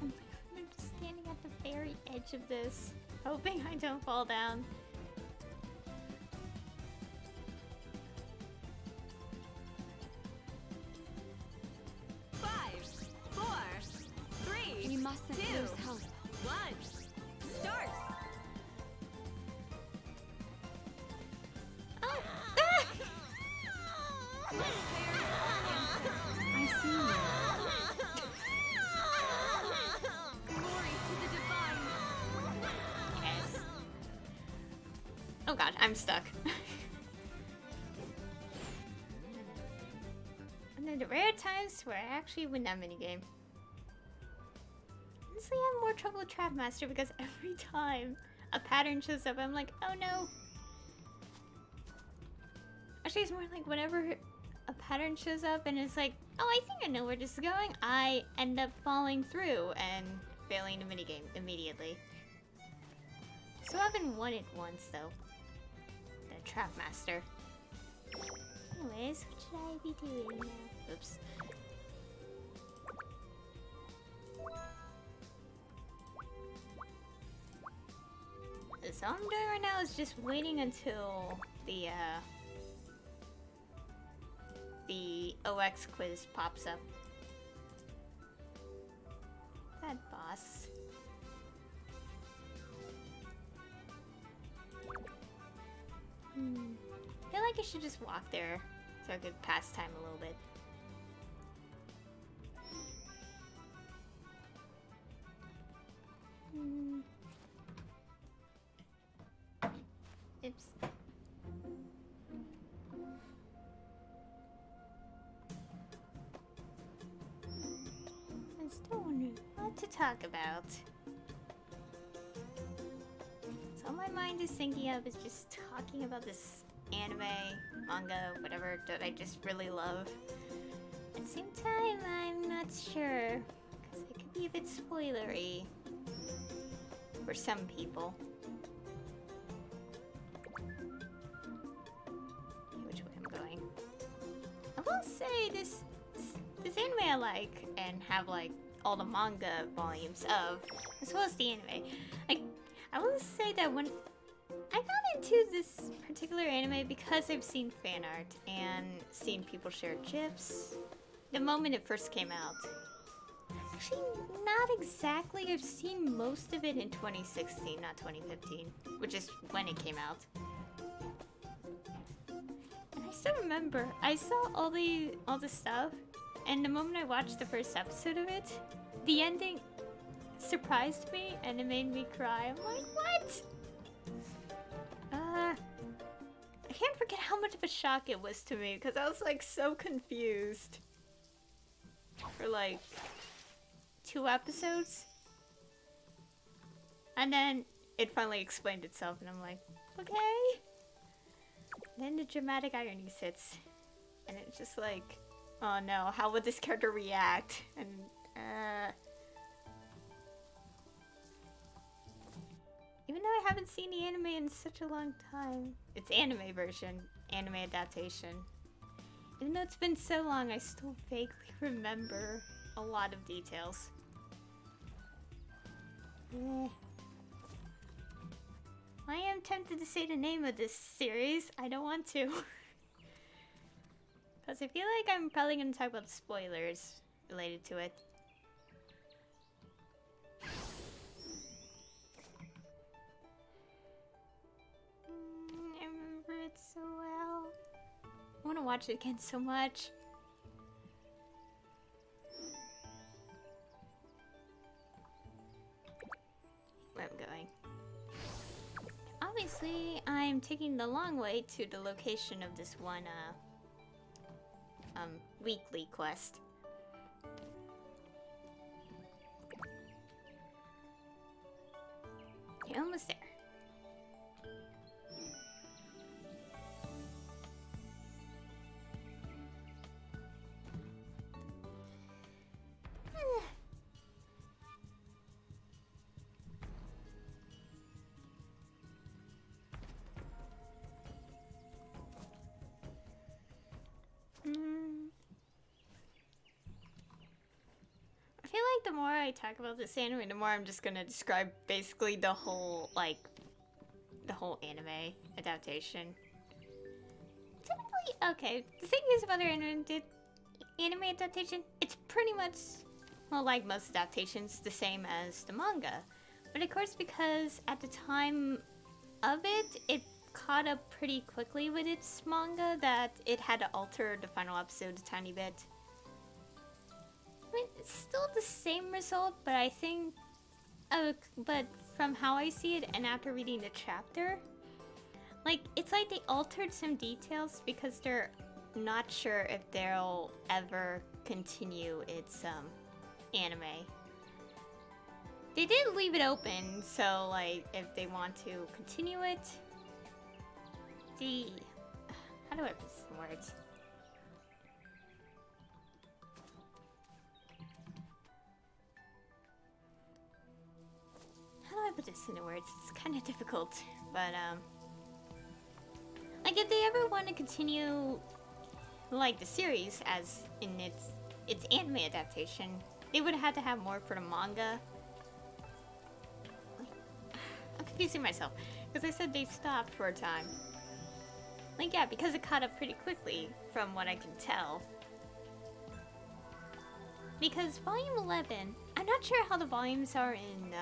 I'm just standing at the very edge of this, hoping I don't fall down. Five, 4, 3, We mustn't 2, lose hope. 1. Start. Oh! Ah! I see you. Glory to the divine. Yes. Oh god, I'm stuck. And then the rare times where I actually win that minigame. Honestly, I have more trouble with Trap Master because every time a pattern shows up, I'm like, oh no. Actually, it's more like whenever a pattern shows up and it's like, oh, I think I know where this is going, I end up falling through and failing the minigame immediately. So I haven't won it once, though. The Trap Master. Anyways, what should I be doing now? Oops. So all I'm doing right now is just waiting until the OX quiz pops up. That boss. I feel like I should just walk there so I could pass time a little bit. Oops. I'm still wondering what to talk about. So all my mind is thinking of is just talking about this anime, manga, whatever that I just really love. At the same time, I'm not sure, because it could be a bit spoilery for some people. Which way I'm going? I will say this anime I like and have like all the manga volumes of, as well as the anime. Like, I will say that when I got into this particular anime because I've seen fan art and seen people share GIFs the moment it first came out. Actually, not exactly. I've seen most of it in 2016, not 2015, which is when it came out. And I still remember, I saw all the stuff, and the moment I watched the first episode of it, the ending surprised me and it made me cry. I'm like, what? I can't forget how much of a shock it was to me because I was like so confused for like 2 episodes. And then it finally explained itself and I'm like, okay. Then the dramatic irony sits and it's just like, oh no, how would this character react? And even though I haven't seen the anime in such a long time, it's anime version, anime adaptation. Even though it's been so long, I still vaguely remember a lot of details. I am tempted to say the name of this series. I don't want to. Because I feel like I'm probably going to talk about spoilers related to it. I remember it so well. I want to watch it again so much. Where I'm going. Obviously, I'm taking the long way to the location of this one, weekly quest. You're almost there. I feel like the more I talk about this anime, the more I'm just gonna describe basically the whole, like, the whole anime adaptation. Typically, okay, the thing is about their anime adaptation, it's pretty much, well, like most adaptations, the same as the manga. But of course, because at the time of it, it caught up pretty quickly with its manga that it had to alter the final episode a tiny bit. I mean, it's still the same result, but I think, but from how I see it and after reading the chapter, like, it's like they altered some details because they're not sure if they'll ever continue its, anime. They did leave it open, so, like, if they want to continue it, how do I put this in words? How do I put this into words? It's kind of difficult, but, like, if they ever want to continue like the series as in its anime adaptation, they would have had to have more for the manga. I'm confusing myself because I said they stopped for a time. Like, yeah, because it caught up pretty quickly from what I can tell. Because volume 11, I'm not sure how the volumes are in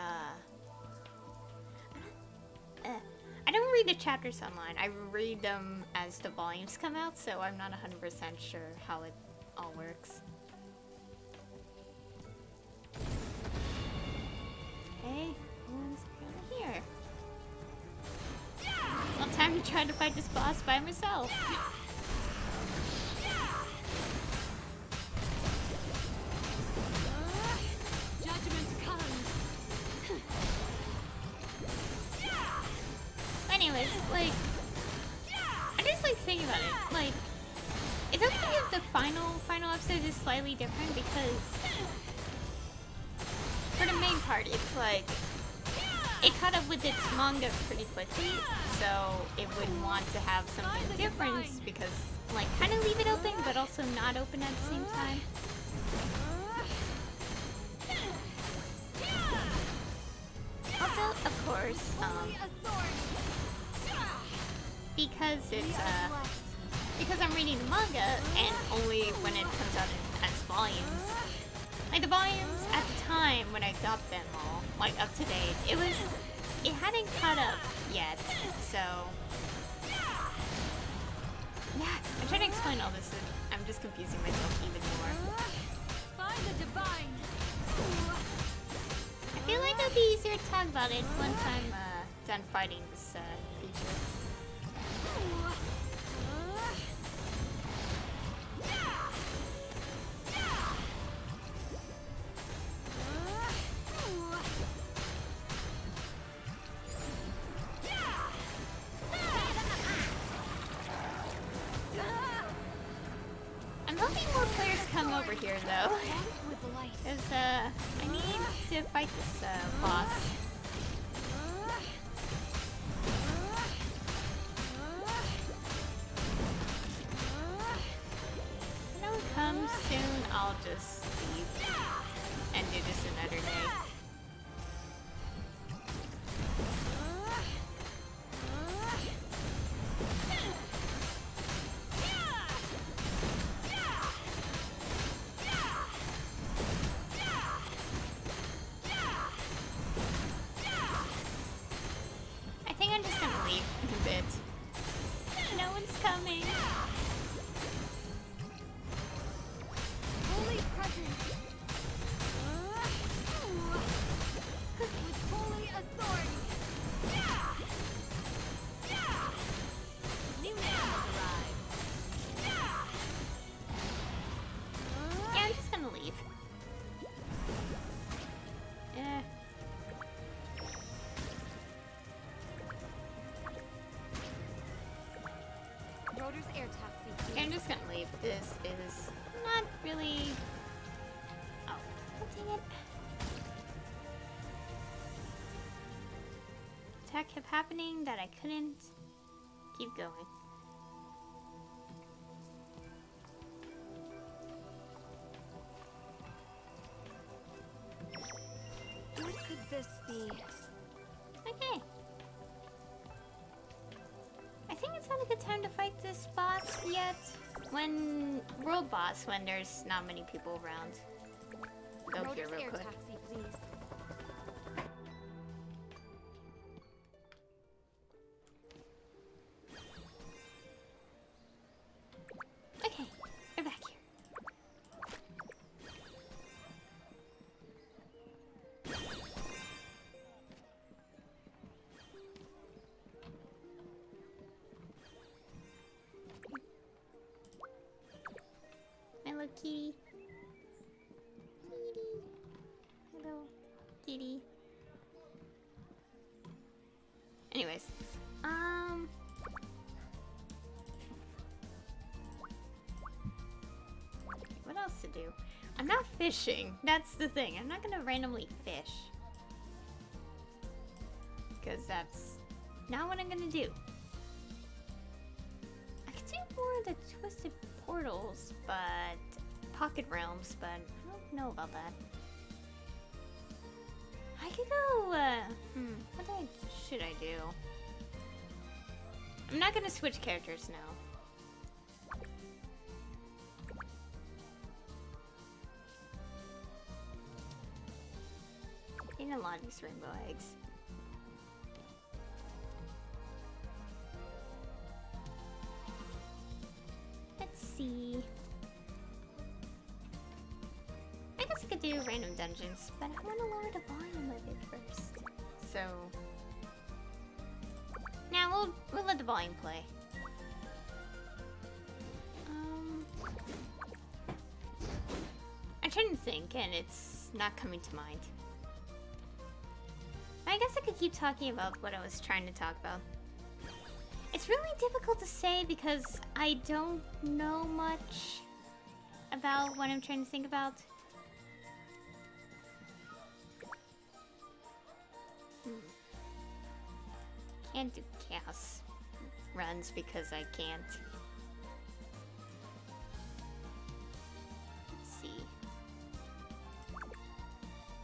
I don't read the chapters online. I read them as the volumes come out, so I'm not 100% sure how it all works. Okay, what's over here? Well, time to try to fight this boss by myself. Judgment comes. Anyways, like, I just like thinking about it. Like, it's okay if the final episode is slightly different because for the main part, it's like it caught up with its manga pretty quickly, so it would want to have something different because, like, kind of leave it open, but also not open at the same time. Also, of course, because I'm reading the manga and only when it comes out in as volumes. Like the volumes at the time when I got them all, like up to date, it hadn't caught up yet, so yeah, I'm trying to explain all this and I'm just confusing myself even more. Find the divine. I feel like it'll be easier to talk about it once I'm done fighting this creature. I'm hoping more players come over here though. Because I need to fight this boss. When it comes soon, I'll just leave and do this another day. I think I'm just gonna leave in a bit. No one's coming. Holy presence. With holy authority. New man has arrived. Yeah, I'm just gonna leave. Rotor's air taxi. I'm just gonna leave. This is not really... Oh, dang it. Attack kept happening that I couldn't keep going. What could this be? Okay. I think it's not a good time to fight this boss yet. World boss, when there's not many people around. Go here Rotor's real air quick. taxi, please. Okay, we're back here. Hello, kitty. Kitty. Hello, kitty. Anyways, what else to do? I'm not fishing. That's the thing. I'm not gonna randomly fish. Because that's not what I'm gonna do. I could do more of the twisted portals, but pocket realms, but I don't know about that. I could go, what should I do? I'm not gonna switch characters now. Eating a lot of these rainbow eggs. Let's see. I guess I could do random dungeons, but I want to lower the volume of it first. So, now we'll let the volume play. I'm trying to think, and it's not coming to mind. I guess I could keep talking about what I was trying to talk about. It's really difficult to say because I don't know much about what I'm trying to think about. Can't do chaos runs because I can't. Let's see.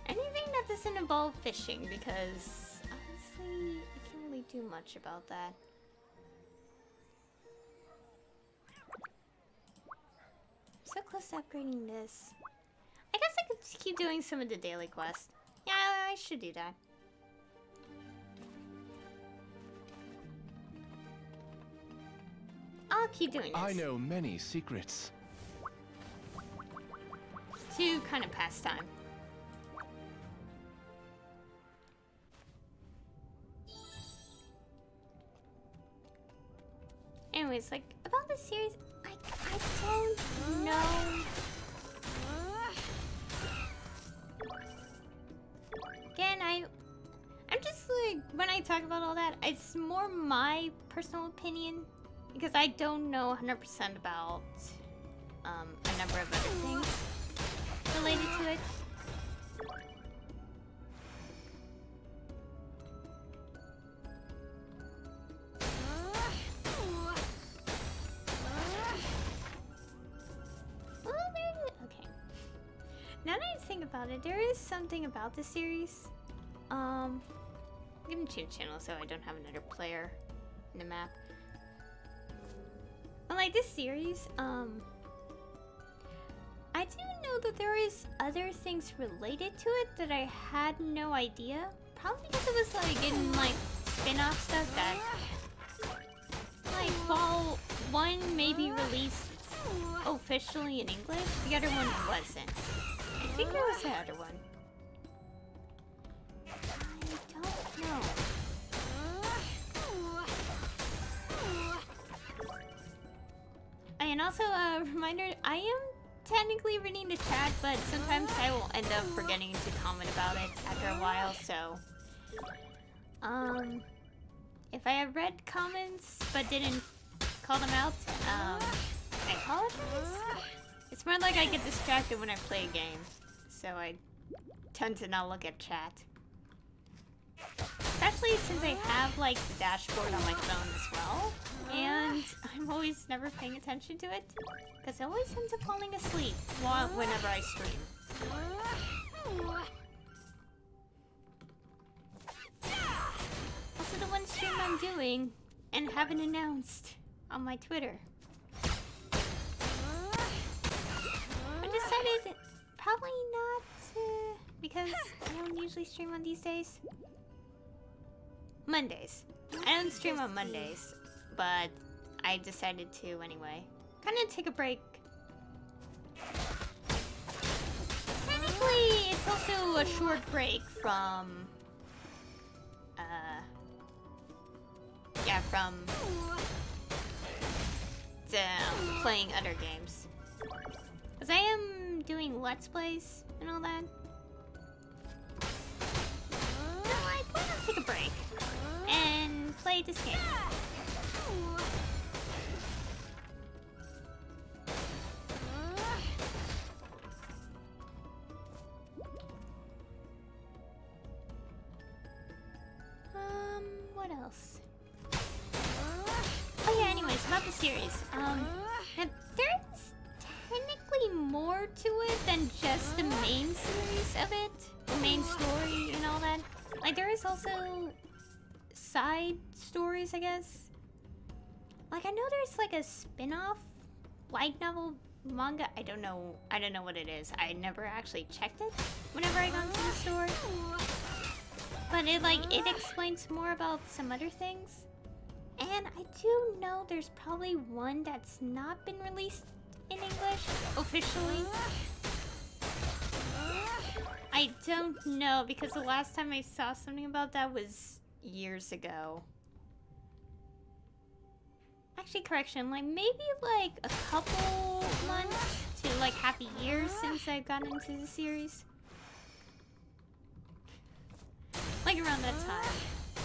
Anything that doesn't involve fishing because honestly, I can't really do much about that. So close to upgrading this. I guess I could keep doing some of the daily quests. Yeah, I should do that. I'll keep doing this. I know many secrets. To kind of pass time. Anyways, like, about this series, I don't know. Again, I'm just like, when I talk about all that, it's more my personal opinion because I don't know 100% about a number of other things related to it. Okay. Now that I think about it, there is something about this series. I'm gonna change channel so I don't have another player in the map. But like this series, I do know that there is other things related to it that I had no idea. Probably because it was like in like spin-off stuff that like while one may be released officially in English, the other one wasn't. I think there was the other one. I don't know. And also a reminder, I am technically reading the chat, but sometimes I will end up forgetting to comment about it after a while, so if I have read comments but didn't call them out, I apologize. It's more like I get distracted when I play a game, so I tend to not look at chat. Especially since I have like the dashboard on my phone as well, and I'm always never paying attention to it because I always end up falling asleep whenever I stream. Also, the one stream I'm doing and haven't announced on my Twitter. I decided probably not because I don't usually stream on these days. Mondays. I don't stream on Mondays, but I decided to anyway. Kind of take a break. Technically, it's also a short break from, from playing other games. Because I am doing Let's Plays and all that. So I why not take a break and play this game? What else? Oh yeah, anyways, about the series. Now, there is technically more to it than just the main series of it, the main story and all that. Like there is also side stories, I guess. Like I know there's like a spin-off light novel manga. I don't know what it is. I never actually checked it whenever I got into the store. But it explains more about some other things. And I do know there's probably one that's not been released in English officially. I don't know because the last time I saw something about that was years ago. Actually, correction, like maybe like a couple months to like half a year since I've gotten into the series. Like around that time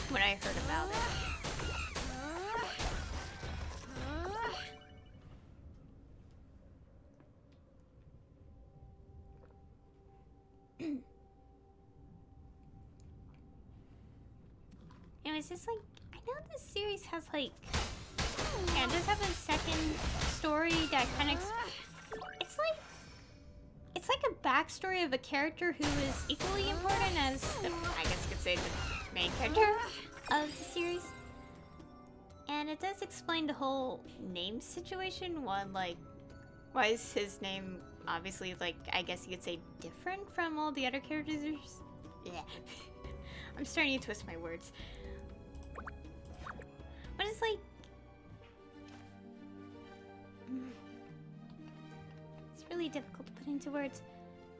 when I heard about it. Anyways, it's like, I know this series has like, yeah, it does have a second story that kind of, it's like a backstory of a character who is equally important as, I guess you could say, the main character of the series. And it does explain the whole name situation. One, like, why is his name obviously, like, I guess you could say different from all the other characters? Yeah. I'm starting to twist my words. But it's like... It's really difficult to put into words.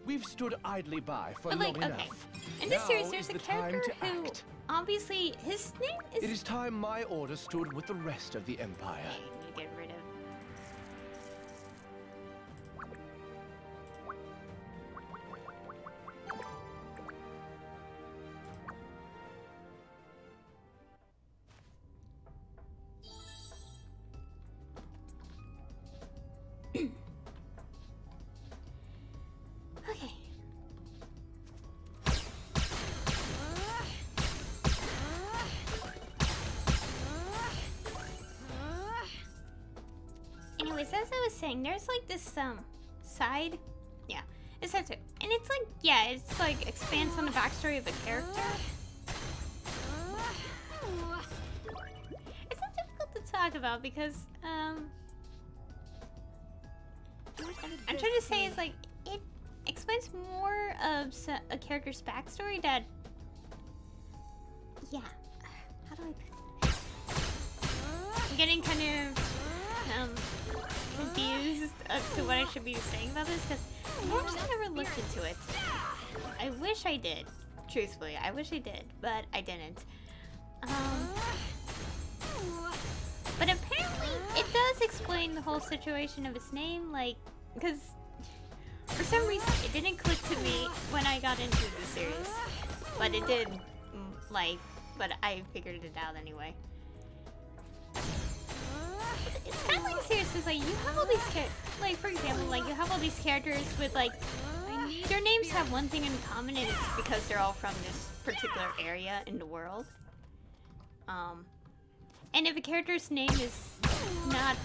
We've stood idly by for but long like, okay. enough. In this Now series, there's is a the time character to who, act. obviously, his name is... It is time my order stood with the rest of the Empire. Okay, I need to get rid of... Okay. Anyways, as I was saying, there's like this side, yeah, it's and it's like, yeah, it's like expands on the backstory of a character. It's so difficult to talk about because I'm trying to say is like it explains more of a character's backstory that, yeah, how do I? I'm getting kind of confused as to what I should be saying about this because I actually never looked into it. I wish I did, truthfully. I wish I did, but I didn't. But apparently it does explain the whole situation of his name, like, because for some reason it didn't click to me when I got into the series, but it did, like, but I figured it out anyway. It's kind of like a series because, like, you have all these like, for example, like, you have all these characters with, like, their names have one thing in common, and it's because they're all from this particular area in the world. And if a character's name is not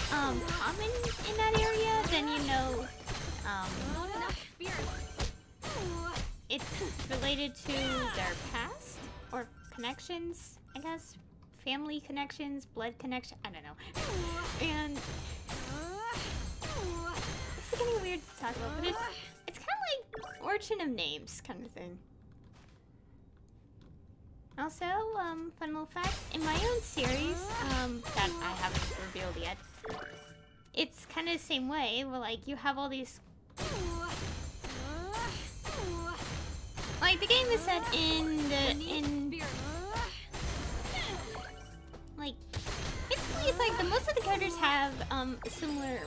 common in that area, then you know it's related to their past or connections, I guess. Family connections, blood connection, I don't know. And it's getting weird to talk about, but it's kind of like origin of names kind of thing. Also, fun little fact, in my own series, that I haven't revealed yet, it's kind of the same way, where, like, you have all these... Like, the game is set like, basically it's like most of the characters have, a similar,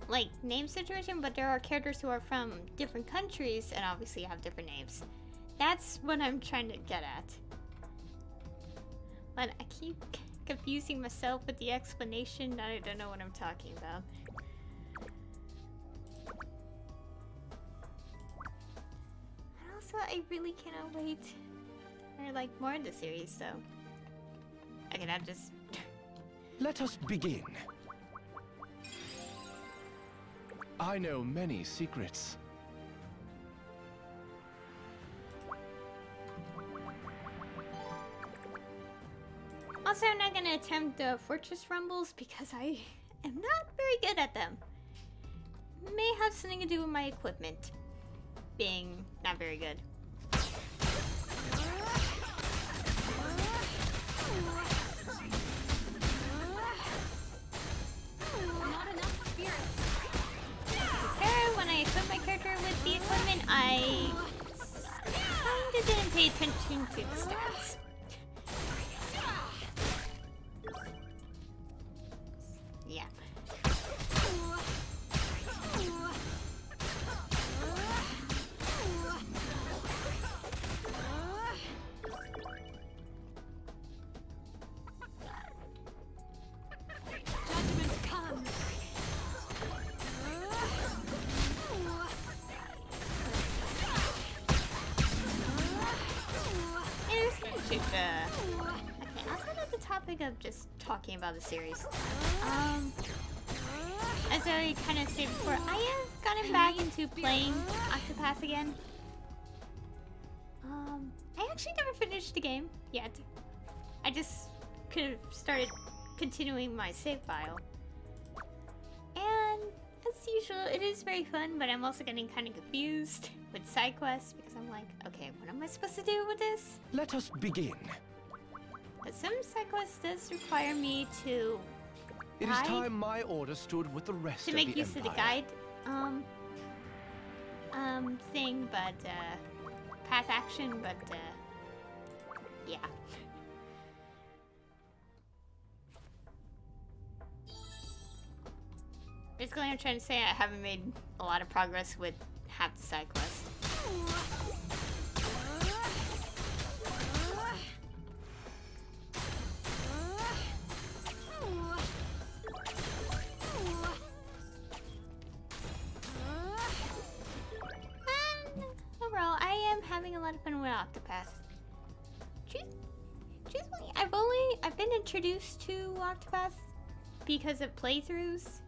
like, name situation, but there are characters who are from different countries and obviously have different names. That's what I'm trying to get at. But I keep confusing myself with the explanation that I don't know what I'm talking about. And also, I really cannot wait for, like, more of the series, so I can have just... Let us begin. I know many secrets. Also, I'm not gonna attempt the Fortress Rumbles because I am not very good at them. May have something to do with my equipment being not very good. Not enough spirit. When I equip my character with the equipment, I kinda didn't pay attention to the stats. Yeah. Judgment comes. Yeah, this gonna shoot the. Okay, outside of the topic of just talking about the series, as I kind of stated before, I have gotten back into playing Octopath again. I actually never finished the game yet. I just could have started continuing my save file. And as usual, it is very fun, but I'm also getting kind of confused with side quests because I'm like, okay, what am I supposed to do with this? Let us begin. But some side quests does require me to It is guide, time my order stood with the rest to of make the use of the Empire. guide thing, but path action, but yeah. Basically, I'm trying to say I haven't made a lot of progress with half the side quests. And overall, I am having a lot of fun with Octopath. Truthfully, I've been introduced to Octopath because of playthroughs,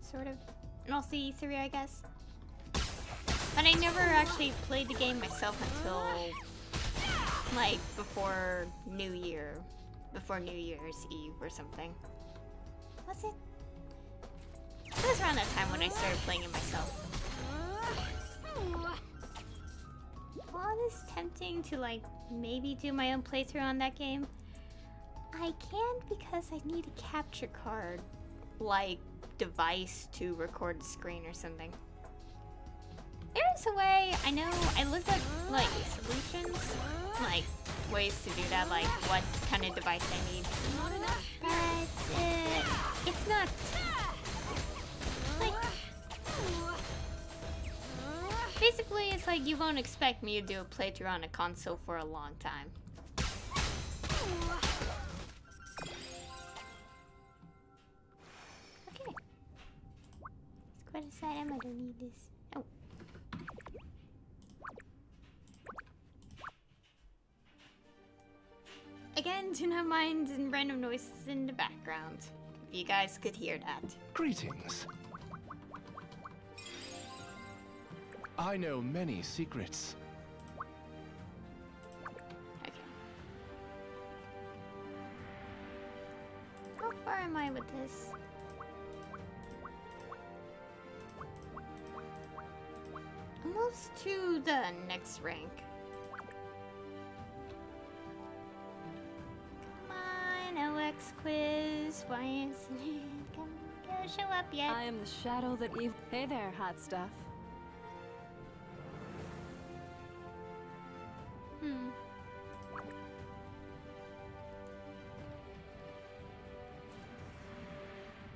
sort of, and also E3, I guess. But I never actually played the game myself until like before New Year's Eve or something. Was it? It was around that time when I started playing it myself. While it is tempting to like maybe do my own playthrough on that game, I can't because I need a capture card like device to record the screen or something. There is a way, I know, I looked at like solutions, like ways to do that, like what kind of device I need. But it's not like, basically it's like you won't expect me to do a playthrough on a console for a long time. Okay. Let's go inside. I don't need this. Oh. Again, do not mind random noises in the background. If you guys could hear that. Greetings. I know many secrets. Okay. How far am I with this? Almost to the next rank. Come on, OX quiz. Why isn't it gonna show up yet? I am the shadow that Eve. Hey there, hot stuff.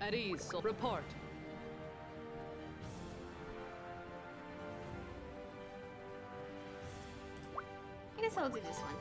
At ease, so report. I guess I'll do this one.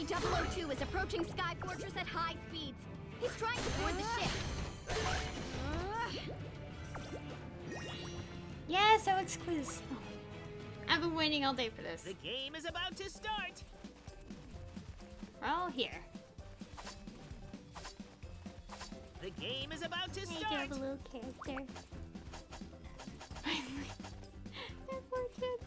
SCP-002 is approaching Sky Fortress at high speeds. He's trying to board the ship. Yes, Alex quiz. Oh. I've been waiting all day for this. The game is about to start. We're all here. The game is about to I do start. have a little character. Finally. That poor kid.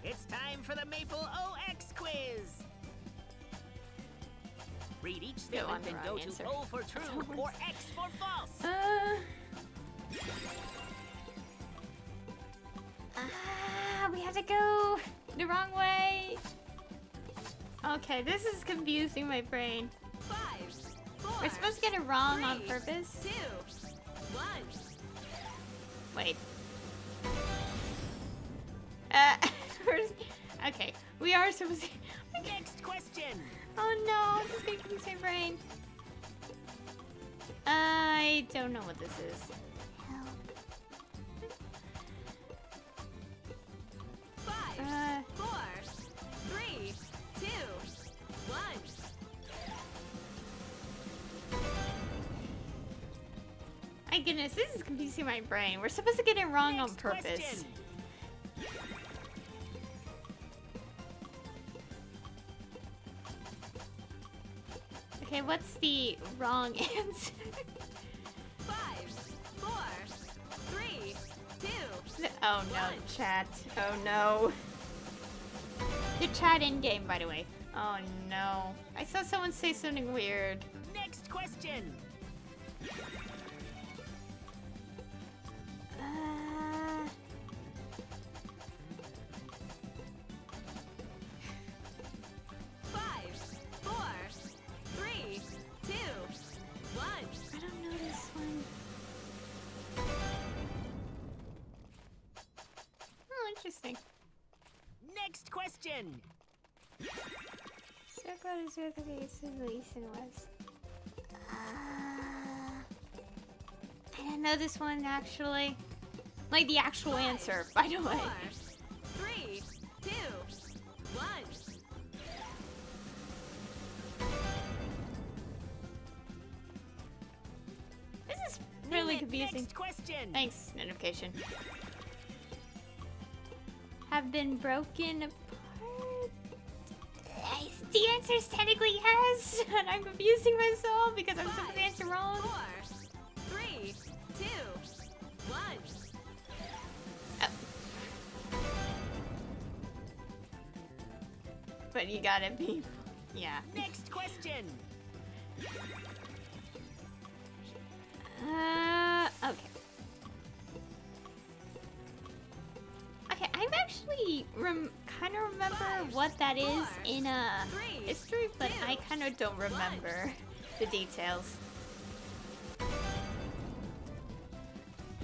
It's time for the Maple OX quiz. Read each on statement the and wrong go answer. to O for true or X for false. We have to go the wrong way. Okay, this is confusing my brain. 5, 4, We're supposed to get it wrong on 3, purpose. 2, 1. Wait. Okay, we are supposed to. Next question. Oh no, this is gonna confuse my brain. I don't know what this is. Help. 5, 4, 3, 2, 1. My goodness, this is confusing my brain. We're supposed to get it wrong on Next purpose. question. Okay, what's the wrong answer? 5, 4, 3, 2. Oh no, One. chat. Oh no. The chat in game, by the way. Oh no. I saw someone say something weird. Next question. Uh... 5, 4, 3, 2, 1. I don't know this one. Oh, interesting. Next question. Circle is where the east and west. I don't know this one actually. Like the actual answer, by the way. 4, 3, 2, 1. This is really confusing. Next question. Thanks, notification. Have been broken apart? The answer is technically yes, and I'm confusing myself because I'm supposed to answer wrong. 4, 3, 2, 1. But you gotta be, yeah. Next question. Okay. Okay, I'm actually kind of remember what that is in history, but I kind of don't remember the details.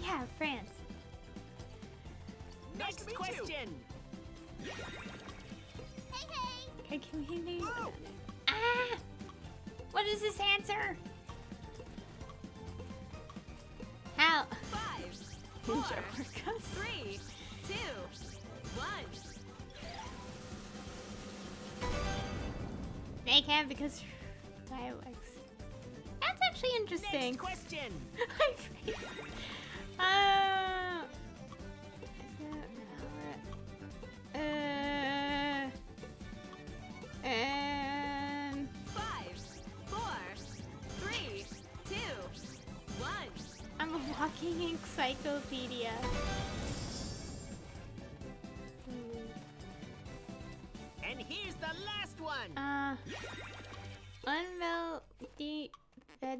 Yeah, France. Next question. Okay, community. Ah! What is this answer? How? 5, 4, Ninja workouts. 3, 2, 1. They can because dialects. That's actually interesting. Next question. And 5, 4, 3, 2, 1. I'm a walking encyclopedia. And here's the last one. Unveil the veg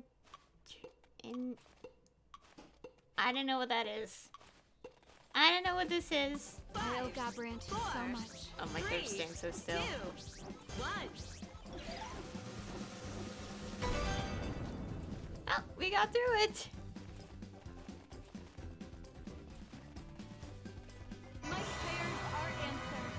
in. I don't know what that is. I don't know what this is. I owe Gabrant so much. Oh my god, staying so still. 2, 1. Oh, we got through it. My prayers are answered.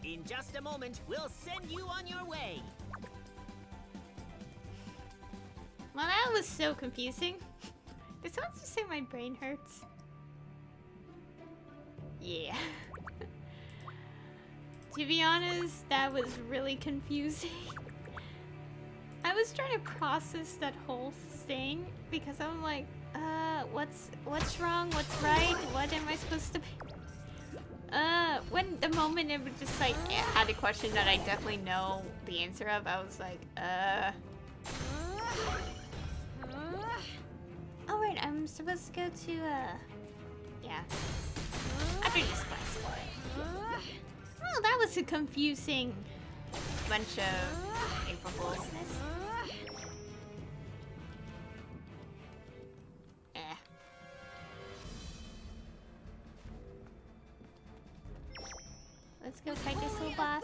In just a moment, we'll send you on your way. Well, that was so confusing. Did someone just say my brain hurts? Yeah. To be honest, that was really confusing. I was trying to process that whole thing because I'm like, what's wrong? What's right? What am I supposed to be? When the moment it was just like had a question that I definitely know the answer of, I was like, Oh right, I'm supposed to go to yeah. After this class. Oh, that was a confusing bunch of April Foolsness. Let's go fight this little boss.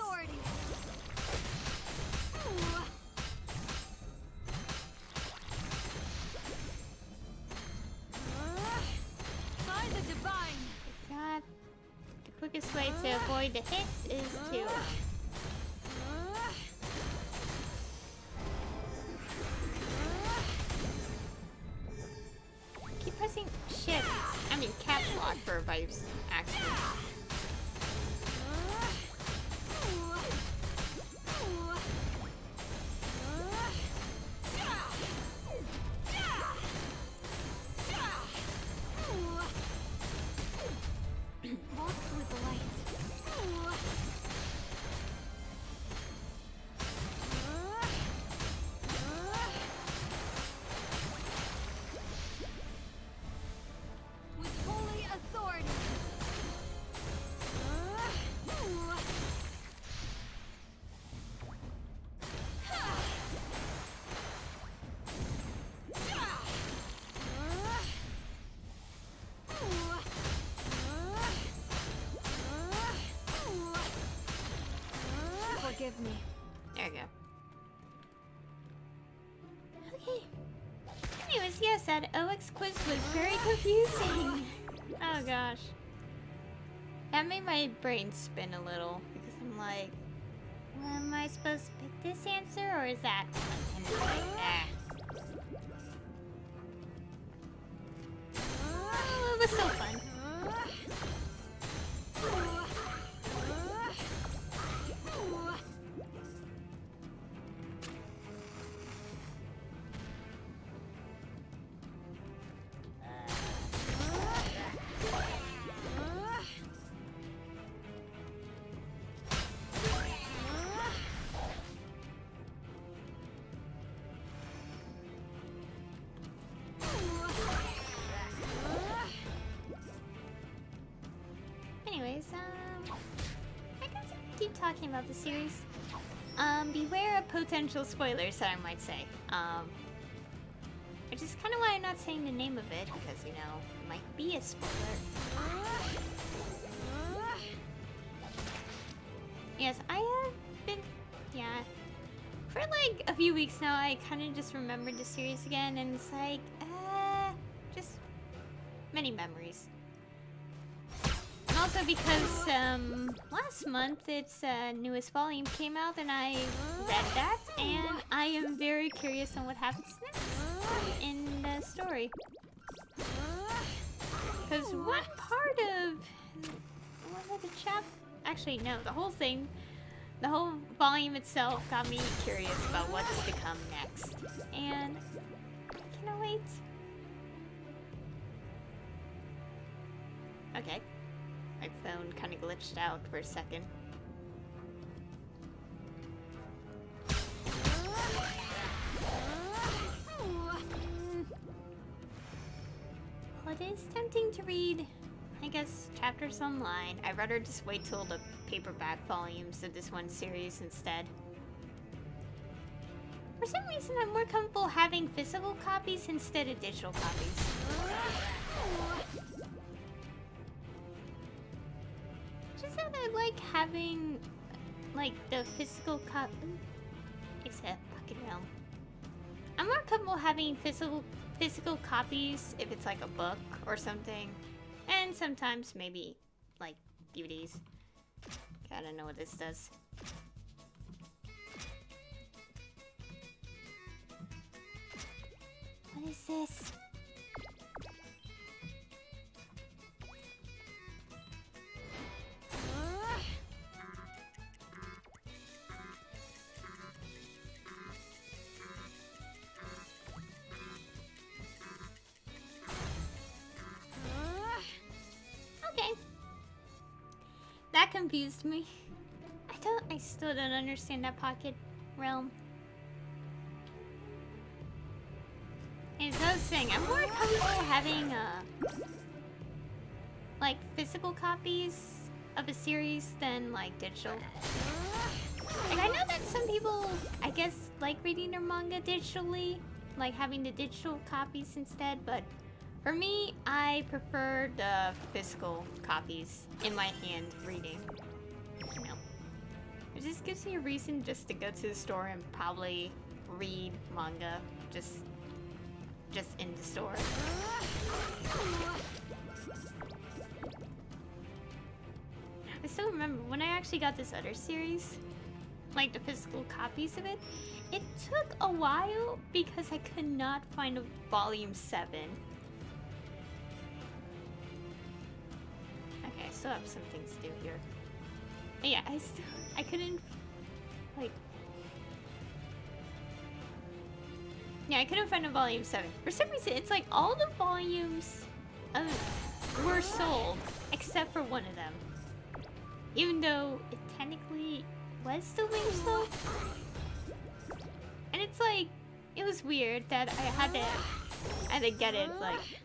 By the divine. If not, the quickest way to avoid the hits is to keep pressing shift. I mean caps lock for vibes accident. Forgive me. There you go. Okay. Anyways, yes, that OX quiz was very confusing. Oh gosh. That made my brain spin a little because I'm like, well, am I supposed to pick this answer or is that one? And it's like, Oh, it was so fun. Anyways, I guess I keep talking about the series. Beware of potential spoilers, that I might say. Which is kind of why I'm not saying the name of it, because, you know, it might be a spoiler. Yes, I have been, yeah. For like a few weeks now, I kind of just remembered the series again, and it's like, just many memories. Also because last month its newest volume came out and I read that, and I am very curious on what happens next in the story. Because what part of the actually no, the whole thing, the whole volume itself got me curious about what's to come next, and I cannot wait. Okay. My phone kind of glitched out for a second. Well, it is tempting to read, I guess, chapters online. I'd rather just wait till the paperback volumes of this one series instead. For some reason, I'm more comfortable having physical copies instead of digital copies. Just that I like having, like, the physical copy. It's a pocket realm. I'm more comfortable having physical copies if it's like a book or something, and sometimes maybe like DVDs. I don't know what this does. What is this? Okay. That confused me. I still don't understand that pocket realm. And as I was saying, I'm more comfortable having like physical copies of a series than like digital. Like I know that some people, I guess, like reading their manga digitally, like having the digital copies instead, but for me, I prefer the physical copies in my hand reading. You know. It just gives me a reason just to go to the store and probably read manga just in the store. I still remember when I actually got this other series, like the physical copies of it, it took a while because I could not find a volume 7. Okay, I still have some things to do here. But yeah, I couldn't, like... Yeah, I couldn't find a volume 7. For some reason, it's like all the volumes were sold, except for one of them. Even though it technically was still being sold. And it's like, it was weird that I had to get it, like...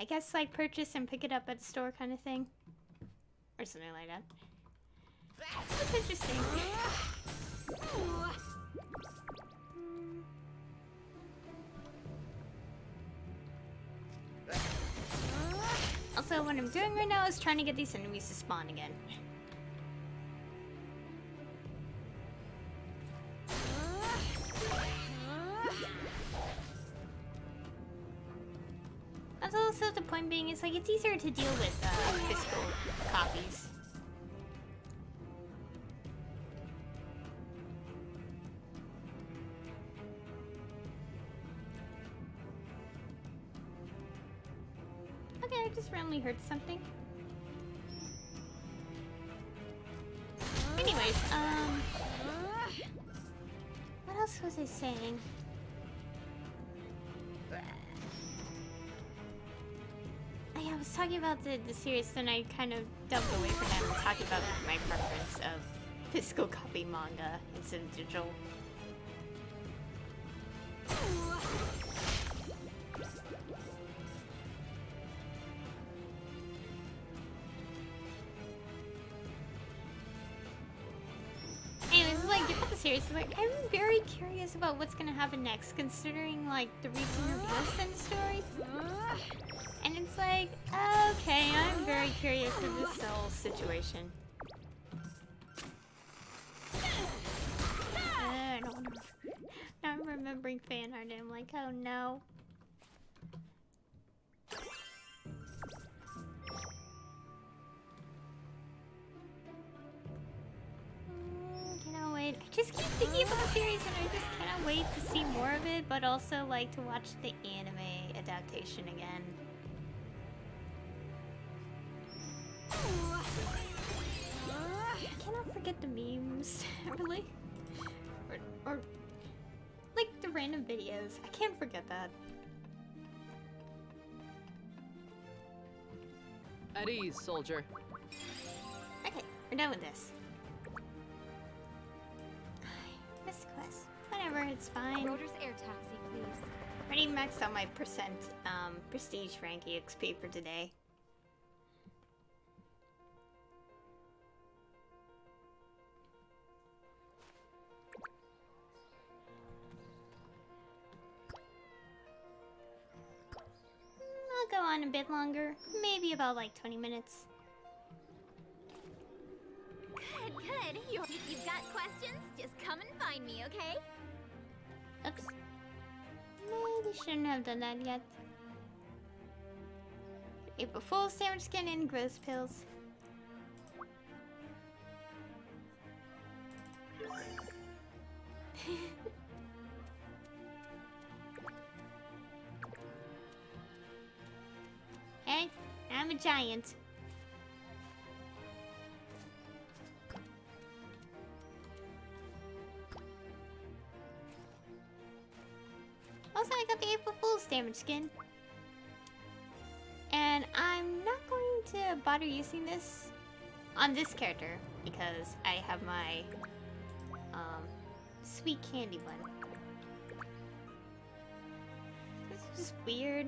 I guess like purchase and pick it up at the store kind of thing. Or something like that. That's interesting. Also, what I'm doing right now is trying to get these enemies to spawn again. That's also the point being, it's like it's easier to deal with physical copies. Okay, I just randomly heard something. Anyways, what else was I saying? I was talking about the series, then I kind of dumped away from that and talking about my preference of physical copy manga instead of digital. Anyways, it's like, about the series, like, I'm very curious about what's gonna happen next, considering, like, the recent reveals in the story. And it's like, okay, I'm very curious of this whole situation. I don't know. Now I'm remembering fan art and I'm like, oh no. Cannot wait. I just keep thinking about the series and I just cannot wait to see more of it, but also like to watch the anime adaptation again. I cannot forget the memes, really. Or like the random videos. I can't forget that. At ease, soldier. Okay, we're done with this. Missed quest. Whatever, it's fine. Rotor's air taxi, please. Already maxed out my prestige rank EXP for today. I'll go on a bit longer, maybe about like 20 minutes. Good, good. If you've got questions, just come and find me, okay? Oops. Maybe shouldn't have done that yet. April Fool's sandwich skin and growth pills. I'm a giant. Also, I got the April Fool's damage skin. And I'm not going to bother using this on this character because I have my sweet candy one. This is just weird.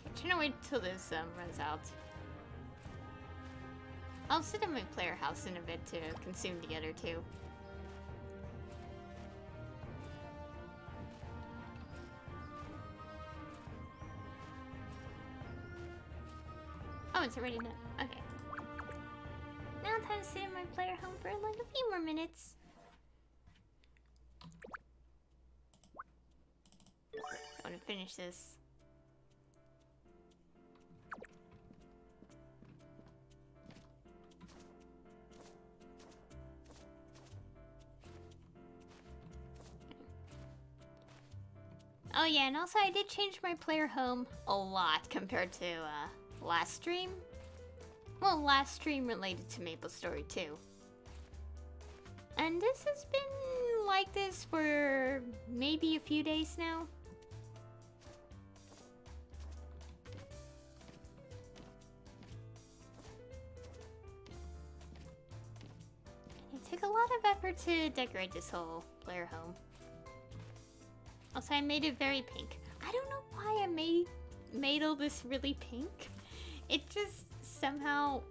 I'm trying to wait till this runs out. I'll sit in my player house in a bit to consume the other two. Oh, it's already done. Okay. Now time to sit in my player home for like a few more minutes. I want to finish this. Oh yeah, and also I did change my player home a lot compared to last stream. Well, last stream related to Maplestory 2. And this has been like this for maybe a few days now. It took a lot of effort to decorate this whole player home. Also, I made it very pink. I don't know why I made all this really pink. It just somehow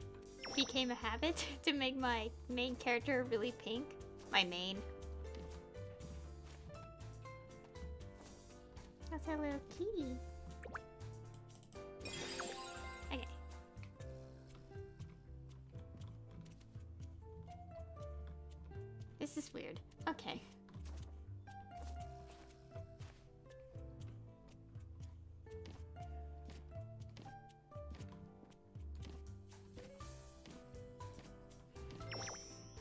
became a habit to make my main character really pink. My main. That's our little kitty. Okay. This is weird. Okay.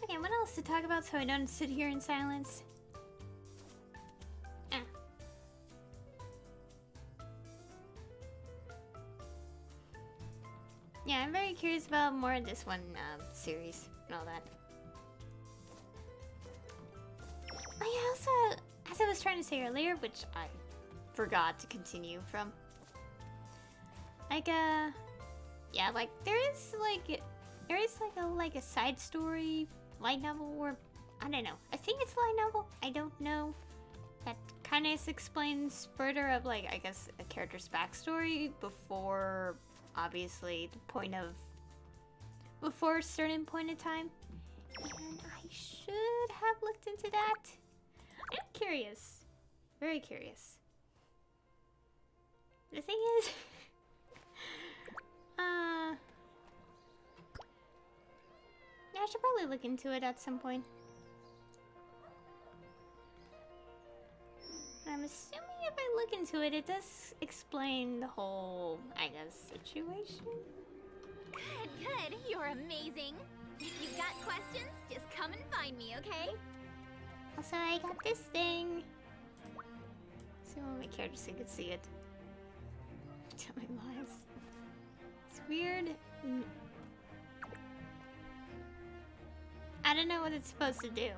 Okay, what else to talk about so I don't sit here in silence? Ah. Yeah, I'm very curious about more of this one series and all that. Oh yeah, also, as I was trying to say earlier, which I forgot to continue from. Like, yeah, like, there is like a side story light novel, or I don't know. I think it's light novel. I don't know. That kind of explains further of like, I guess, a character's backstory before, obviously, the point of, before a certain point in time. And I should have looked into that. I'm curious. Very curious. The thing is, yeah, I should probably look into it at some point. I'm assuming if I look into it, it does explain the whole, I guess, situation. Good, good. You're amazing. If you've got questions, just come and find me, okay? Also, I got this thing. See if my character so you can see it. Tell me lies. It's weird. I don't know what it's supposed to do.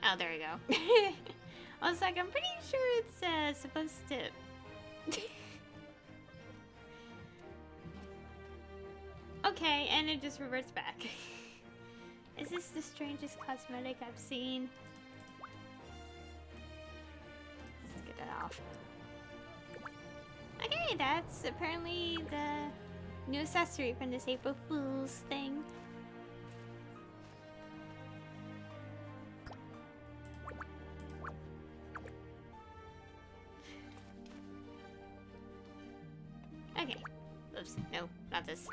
Oh, there we go. I was like, I'm pretty sure it's supposed to... Okay, and it just reverts back. Is this the strangest cosmetic I've seen? Let's get that off. Okay, that's apparently the new accessory from this April Fool's thing. Okay. Oops, no, not this.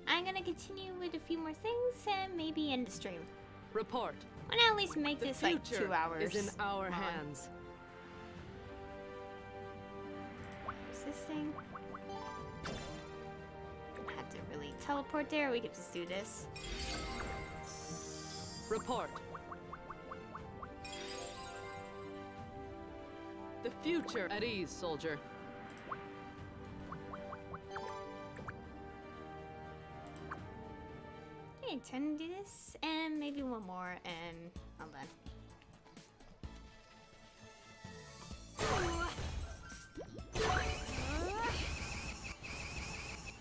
I'm gonna continue with a few more things and maybe end the stream. Report. Why not at least make this like 2 hours? Is in our long. hands. this thing? Don't have to really teleport there. We could just do this. Report. The future at ease, soldier. Okay, 10 to do this, and maybe one more, and I'm done.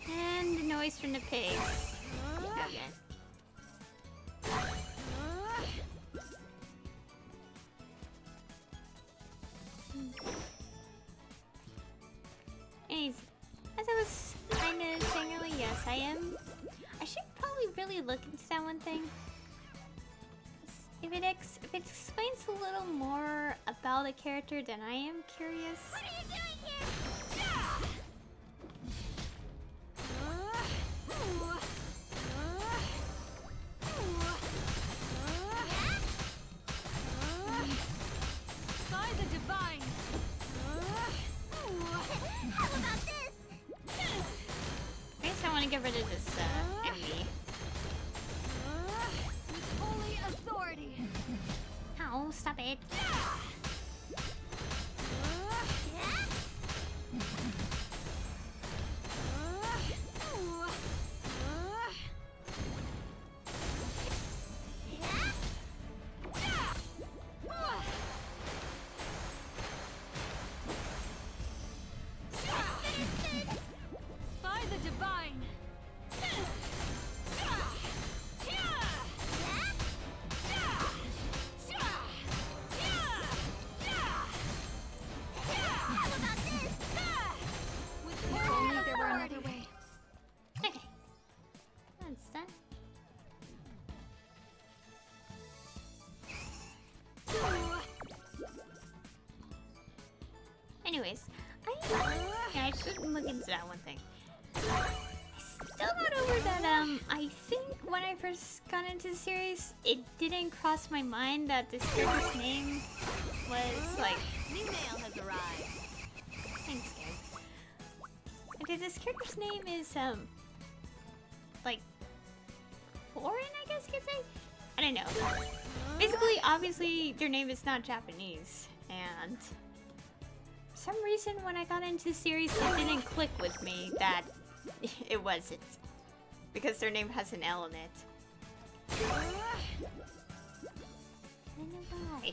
And the noise from the pigs. Okay. Anyways, as I was kind of saying earlier, yes, I am. I should probably really look into that one thing. If it explains a little more about a character, then I am curious. What are you doing here? By the divine. How about this? I guess I want to get rid of this enemy. With holy authority. Ow, stop it. By the divine. If only there were another way. Okay. That's done. Anyways, I should look into that one thing. Still not over that, I think when I first got into the series, it didn't cross my mind that this character's name was, like... New mail has arrived. Thanks, guys. Okay, this character's name is, like, foreign, I guess you could say? I don't know. Basically, obviously, their name is not Japanese, and... for some reason, when I got into the series, it didn't click with me that it wasn't. Because their name has an L in it. I don't know why.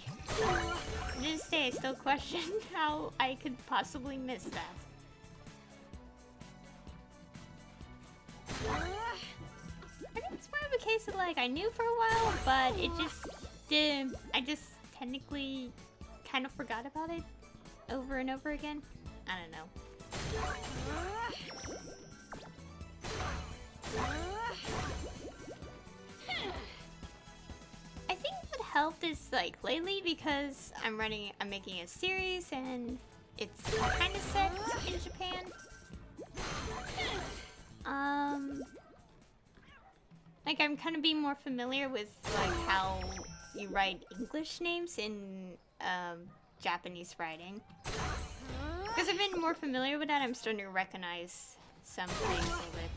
To this day, I still question how I could possibly miss that. I think it's more of a case of like I knew for a while, but it just didn't. I just technically kind of forgot about it over and over again. I don't know. I think what helped is like lately because I'm making a series and it's kind of set in Japan. Like I'm kind of being more familiar with like how you write English names in Japanese writing. Because I've been more familiar with that, I'm starting to recognize some things of it.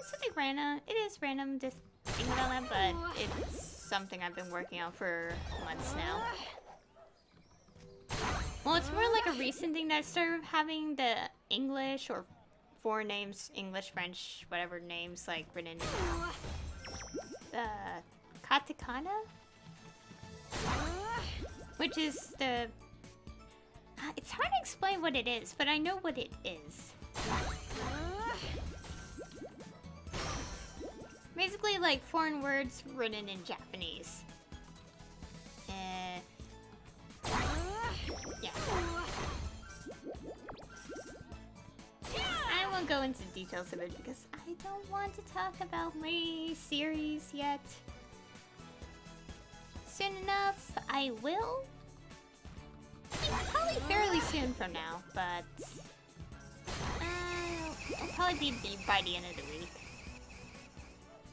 Something random. It is random just thinking about that, but it's something I've been working on for months now. Well, it's more like a recent thing that I started having the English or foreign names, English, French, whatever names, like written in the katakana, which is the. It's hard to explain what it is, but I know what it is. Basically, like foreign words written in Japanese. Yeah. I won't go into details of it because I don't want to talk about my series yet. Soon enough, I will. Probably fairly soon from now, but it'll probably be by the end of the week.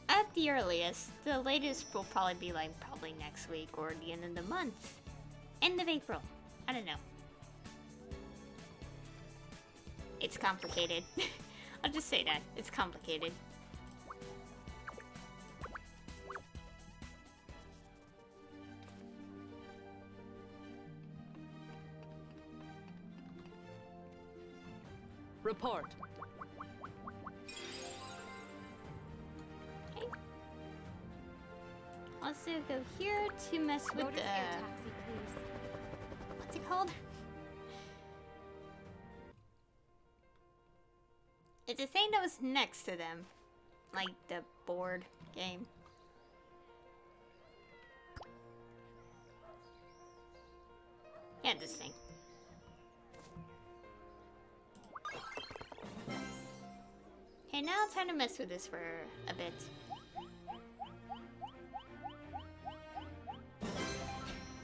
at the earliest. The latest will probably be like probably next week or the end of the month. End of April. I don't know. It's complicated. I'll just say that. It's complicated. Report. Okay. Also go here to mess with Motor's the... air taxi, please. What's it called? It's a thing that was next to them. Like the board game. Yeah, this thing. Okay, now it's time to mess with this for a bit.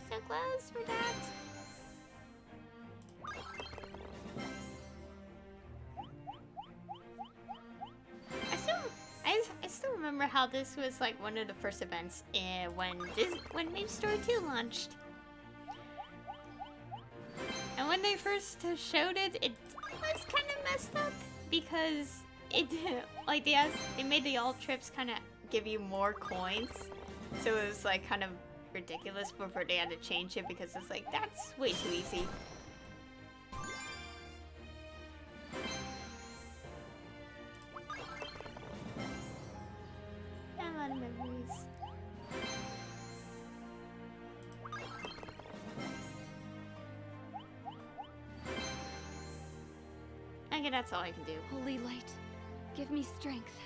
So close for that. I still remember how this was like one of the first events when Maplestory 2 launched. And when they first showed it, it was kind of messed up because it like they made the alt trips kind of give you more coins, so it was like kind of ridiculous before they had to change it because it's like that's way too easy. A lot of memories. I guess that's all I can do. Holy light, give me strength.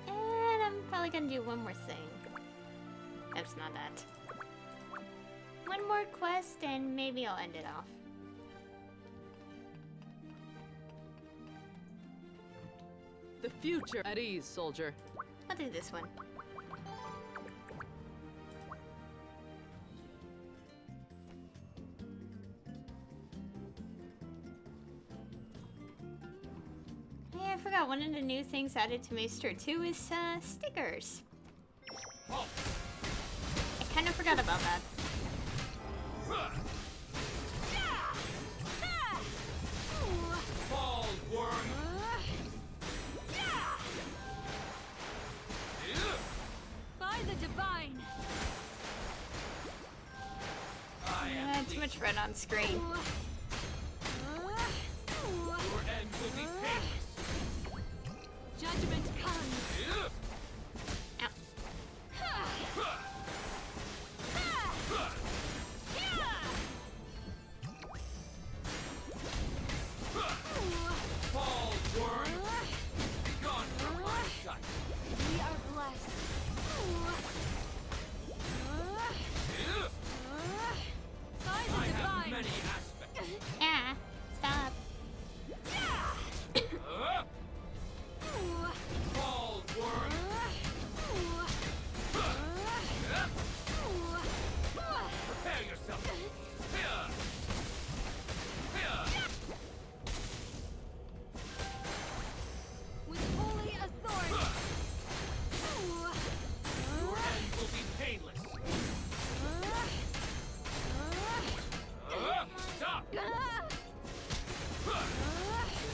And I'm probably gonna do one more thing. That's not that. One more quest and maybe I'll end it off. The future at ease, soldier. I'll do this one. Hey, I forgot one of the new things added to Maplestory 2 is stickers. I kind of forgot about that. By the divine. Too much red on screen. Judgment comes. Ow. We are blessed. By the divine. Yeah, stop. With holy authority.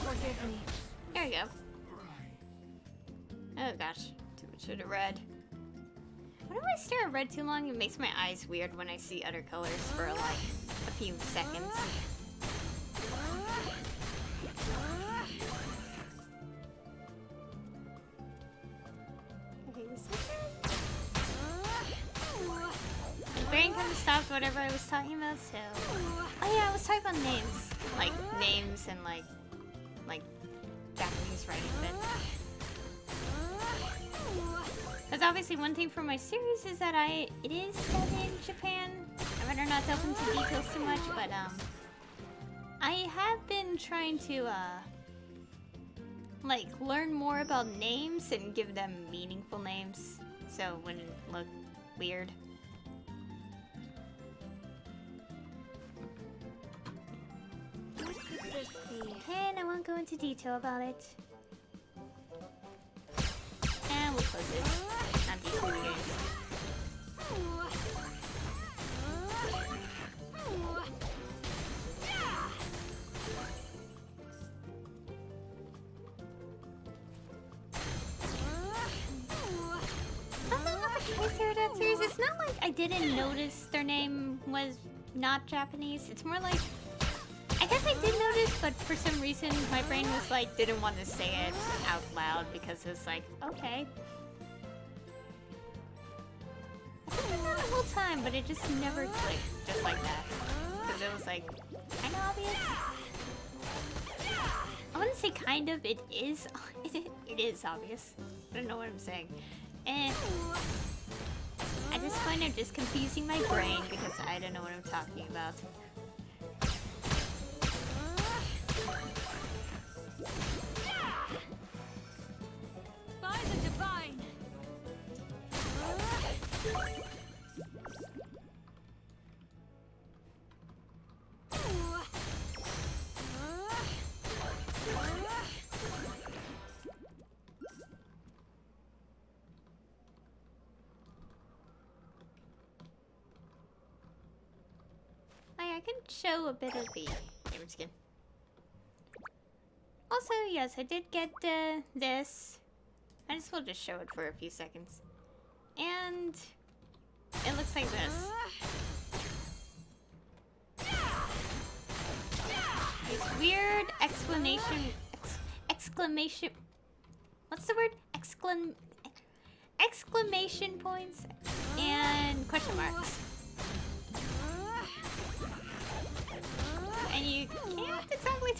Forgive me. There we go. Oh gosh, too much of the red. Whenever I stare at red too long, it makes my eyes weird when I see other colors for like a few seconds. Okay, this is my brain kind of stopped whatever I was talking about, so... Oh yeah, I was talking about names. Like, names and like Japanese writing bits. Because obviously one thing for my series is that it is set in Japan. I better not delve into details too much, but I have been trying to like learn more about names and give them meaningful names, so it wouldn't look weird. What could this be? And I won't go into detail about it. And we'll close it. Not these two games. Series. It's not like I didn't notice their name was not Japanese. It's more like, I guess I did notice, but for some reason my brain was like, didn't want to say it out loud because it was like, okay. I did that the whole time, but it just never clicked just like that. Because it was like, kind of obvious. I wouldn't say kind of, it is. It is obvious. I don't know what I'm saying. And at this point, I'm just confusing my brain because I don't know what I'm talking about. By the divine. I can show a bit of the damage skin. Also, yes, I did get this. I just will just show it for a few seconds. And it looks like this. These weird exclamation. What's the word? Exclamation points and question marks. And you can't exactly.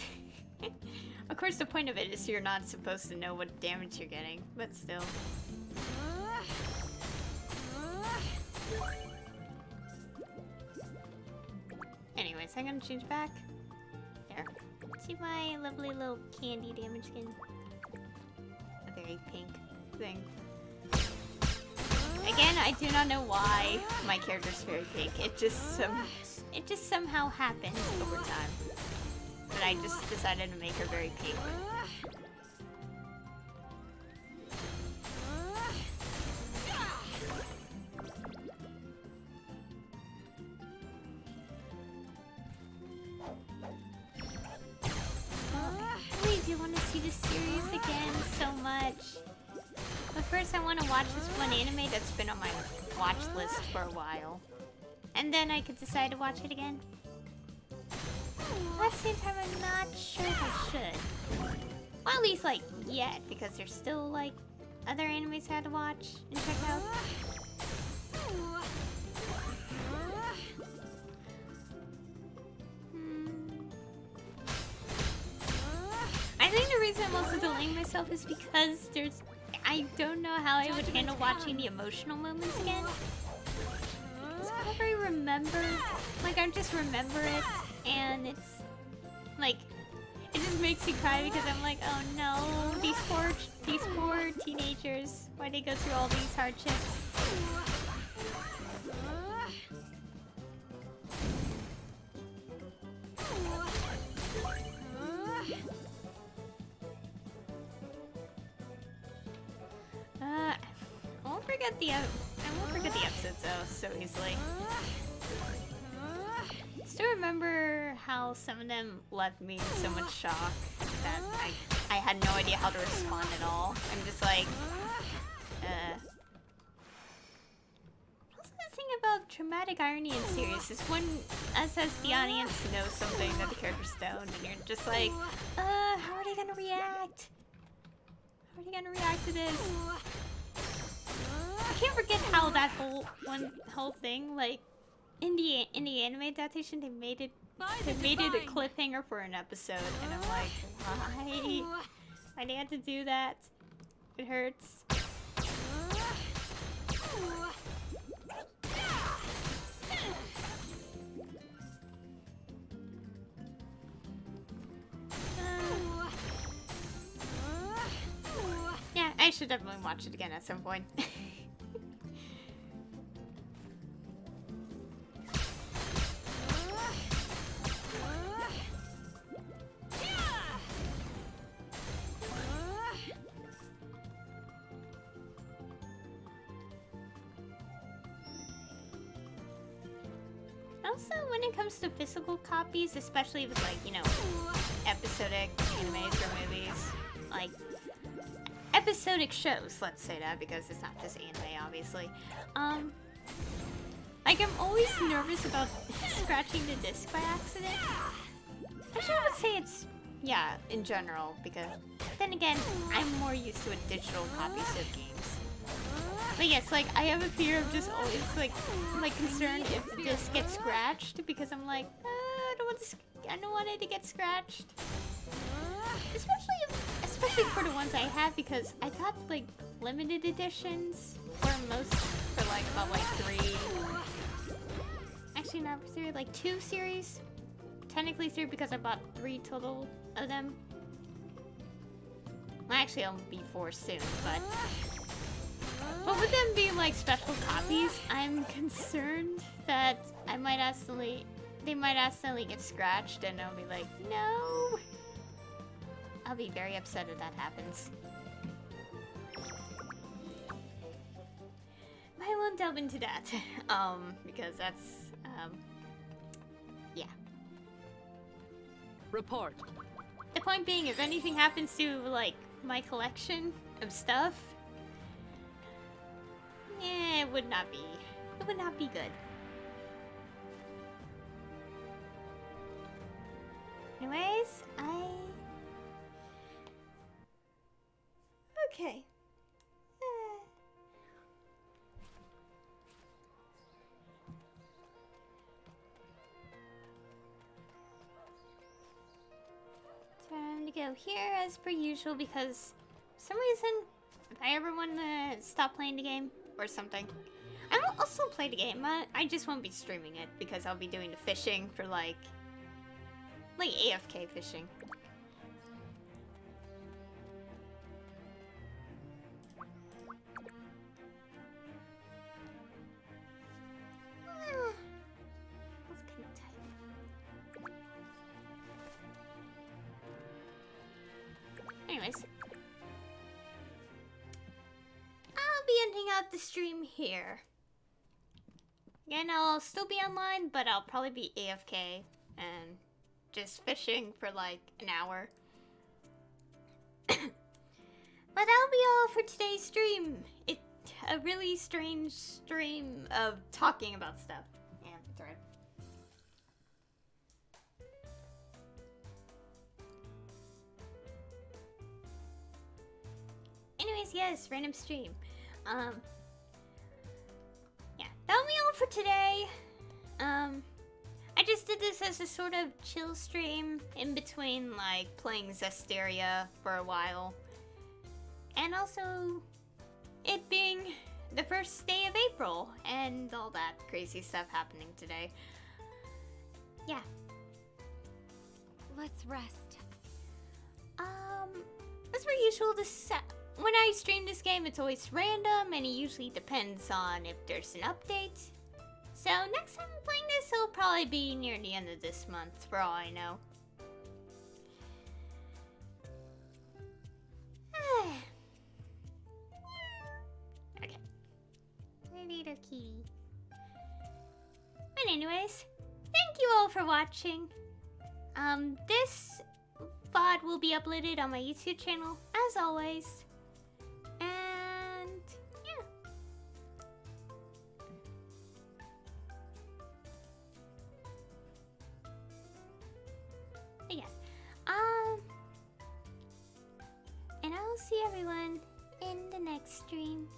Of course, the point of it is you're not supposed to know what damage you're getting, but still. Anyways, I'm gonna change back. There. See my lovely little candy damage skin? A very pink thing. Again, I do not know why my character's very pink. It just somehow happened over time. But I just decided to make her very pink. Really do want to see this series again so much. But first I want to watch this one anime that's been on my watch list for a while. And then I could decide to watch it again. At the same time, I'm not sure if I should. Well, at least, like, yet, because there's still, like, other animes I had to watch and check out. I think the reason I'm also delaying myself is because I don't know how I would handle watching the emotional moments again. Whenever I remember, like, I just remember it, and it's, like, it just makes me cry because I'm like, oh no, these poor teenagers, why they go through all these hardships. I won't forget the episodes though so easily. Still remember how some of them left me in so much shock that I had no idea how to respond at all. I'm just like, Also, the thing about dramatic irony in series is when us as the audience know something that the characters don't, and you're just like, how are they gonna react? How are they gonna react to this? I can't forget how that whole thing, like, in the anime adaptation, they made it a cliffhanger for an episode, and I'm like, why? Why they had to do that? It hurts. Yeah, I should definitely watch it again at some point. Also, when it comes to physical copies, especially with, like, you know, episodic animes or movies, like, episodic shows, let's say that, because it's not just anime, obviously. Like, I'm always nervous about scratching the disc by accident. Actually, I would say it's, yeah, in general, because then again, I'm more used to a digital copies of games. But yes, like, I have a fear of just always, like concerned if the disc gets scratched, because I'm like, I don't want it to get scratched. Especially for the ones I have, because I got, like, limited editions for most, for, like, about, like, 3. Actually, not 3, like, 2 series. Technically 3, because I bought 3 total of them. Well, actually, I'll be 4 soon, but with them being, like, special copies, I'm concerned that they might accidentally get scratched, and I'll be like, no! I'll be very upset if that happens. I won't delve into that, because that's, yeah. Report. The point being, if anything happens to, like, my collection of stuff, yeah, it would not be good. Anyways, okay. Time to go here as per usual, because for some reason, if I ever want to stop playing the game or something, I will also play the game. I just won't be streaming it because I'll be doing the fishing for like AFK fishing. That's kind of tight. Anyways, I'll be ending out the stream here. Again, I'll still be online, but I'll probably be AFK and just fishing for like an hour. But that'll be all for today's stream. It's a really strange stream of talking about stuff. Yeah, that's right. Anyways, yes, random stream. Yeah, that'll be all for today. I just did this as a sort of chill stream in between, like, playing Zestiria for a while. And also, it being the first day of April and all that crazy stuff happening today. Yeah. Let's rest. As per usual, when I stream this game, it's always random, and it usually depends on if there's an update. So next time I'm playing this, it'll probably be near the end of this month, for all I know. Okay. Little kitty. But anyways, thank you all for watching. This VOD will be uploaded on my YouTube channel, as always. And yeah. But yes. And I'll see everyone in the next stream.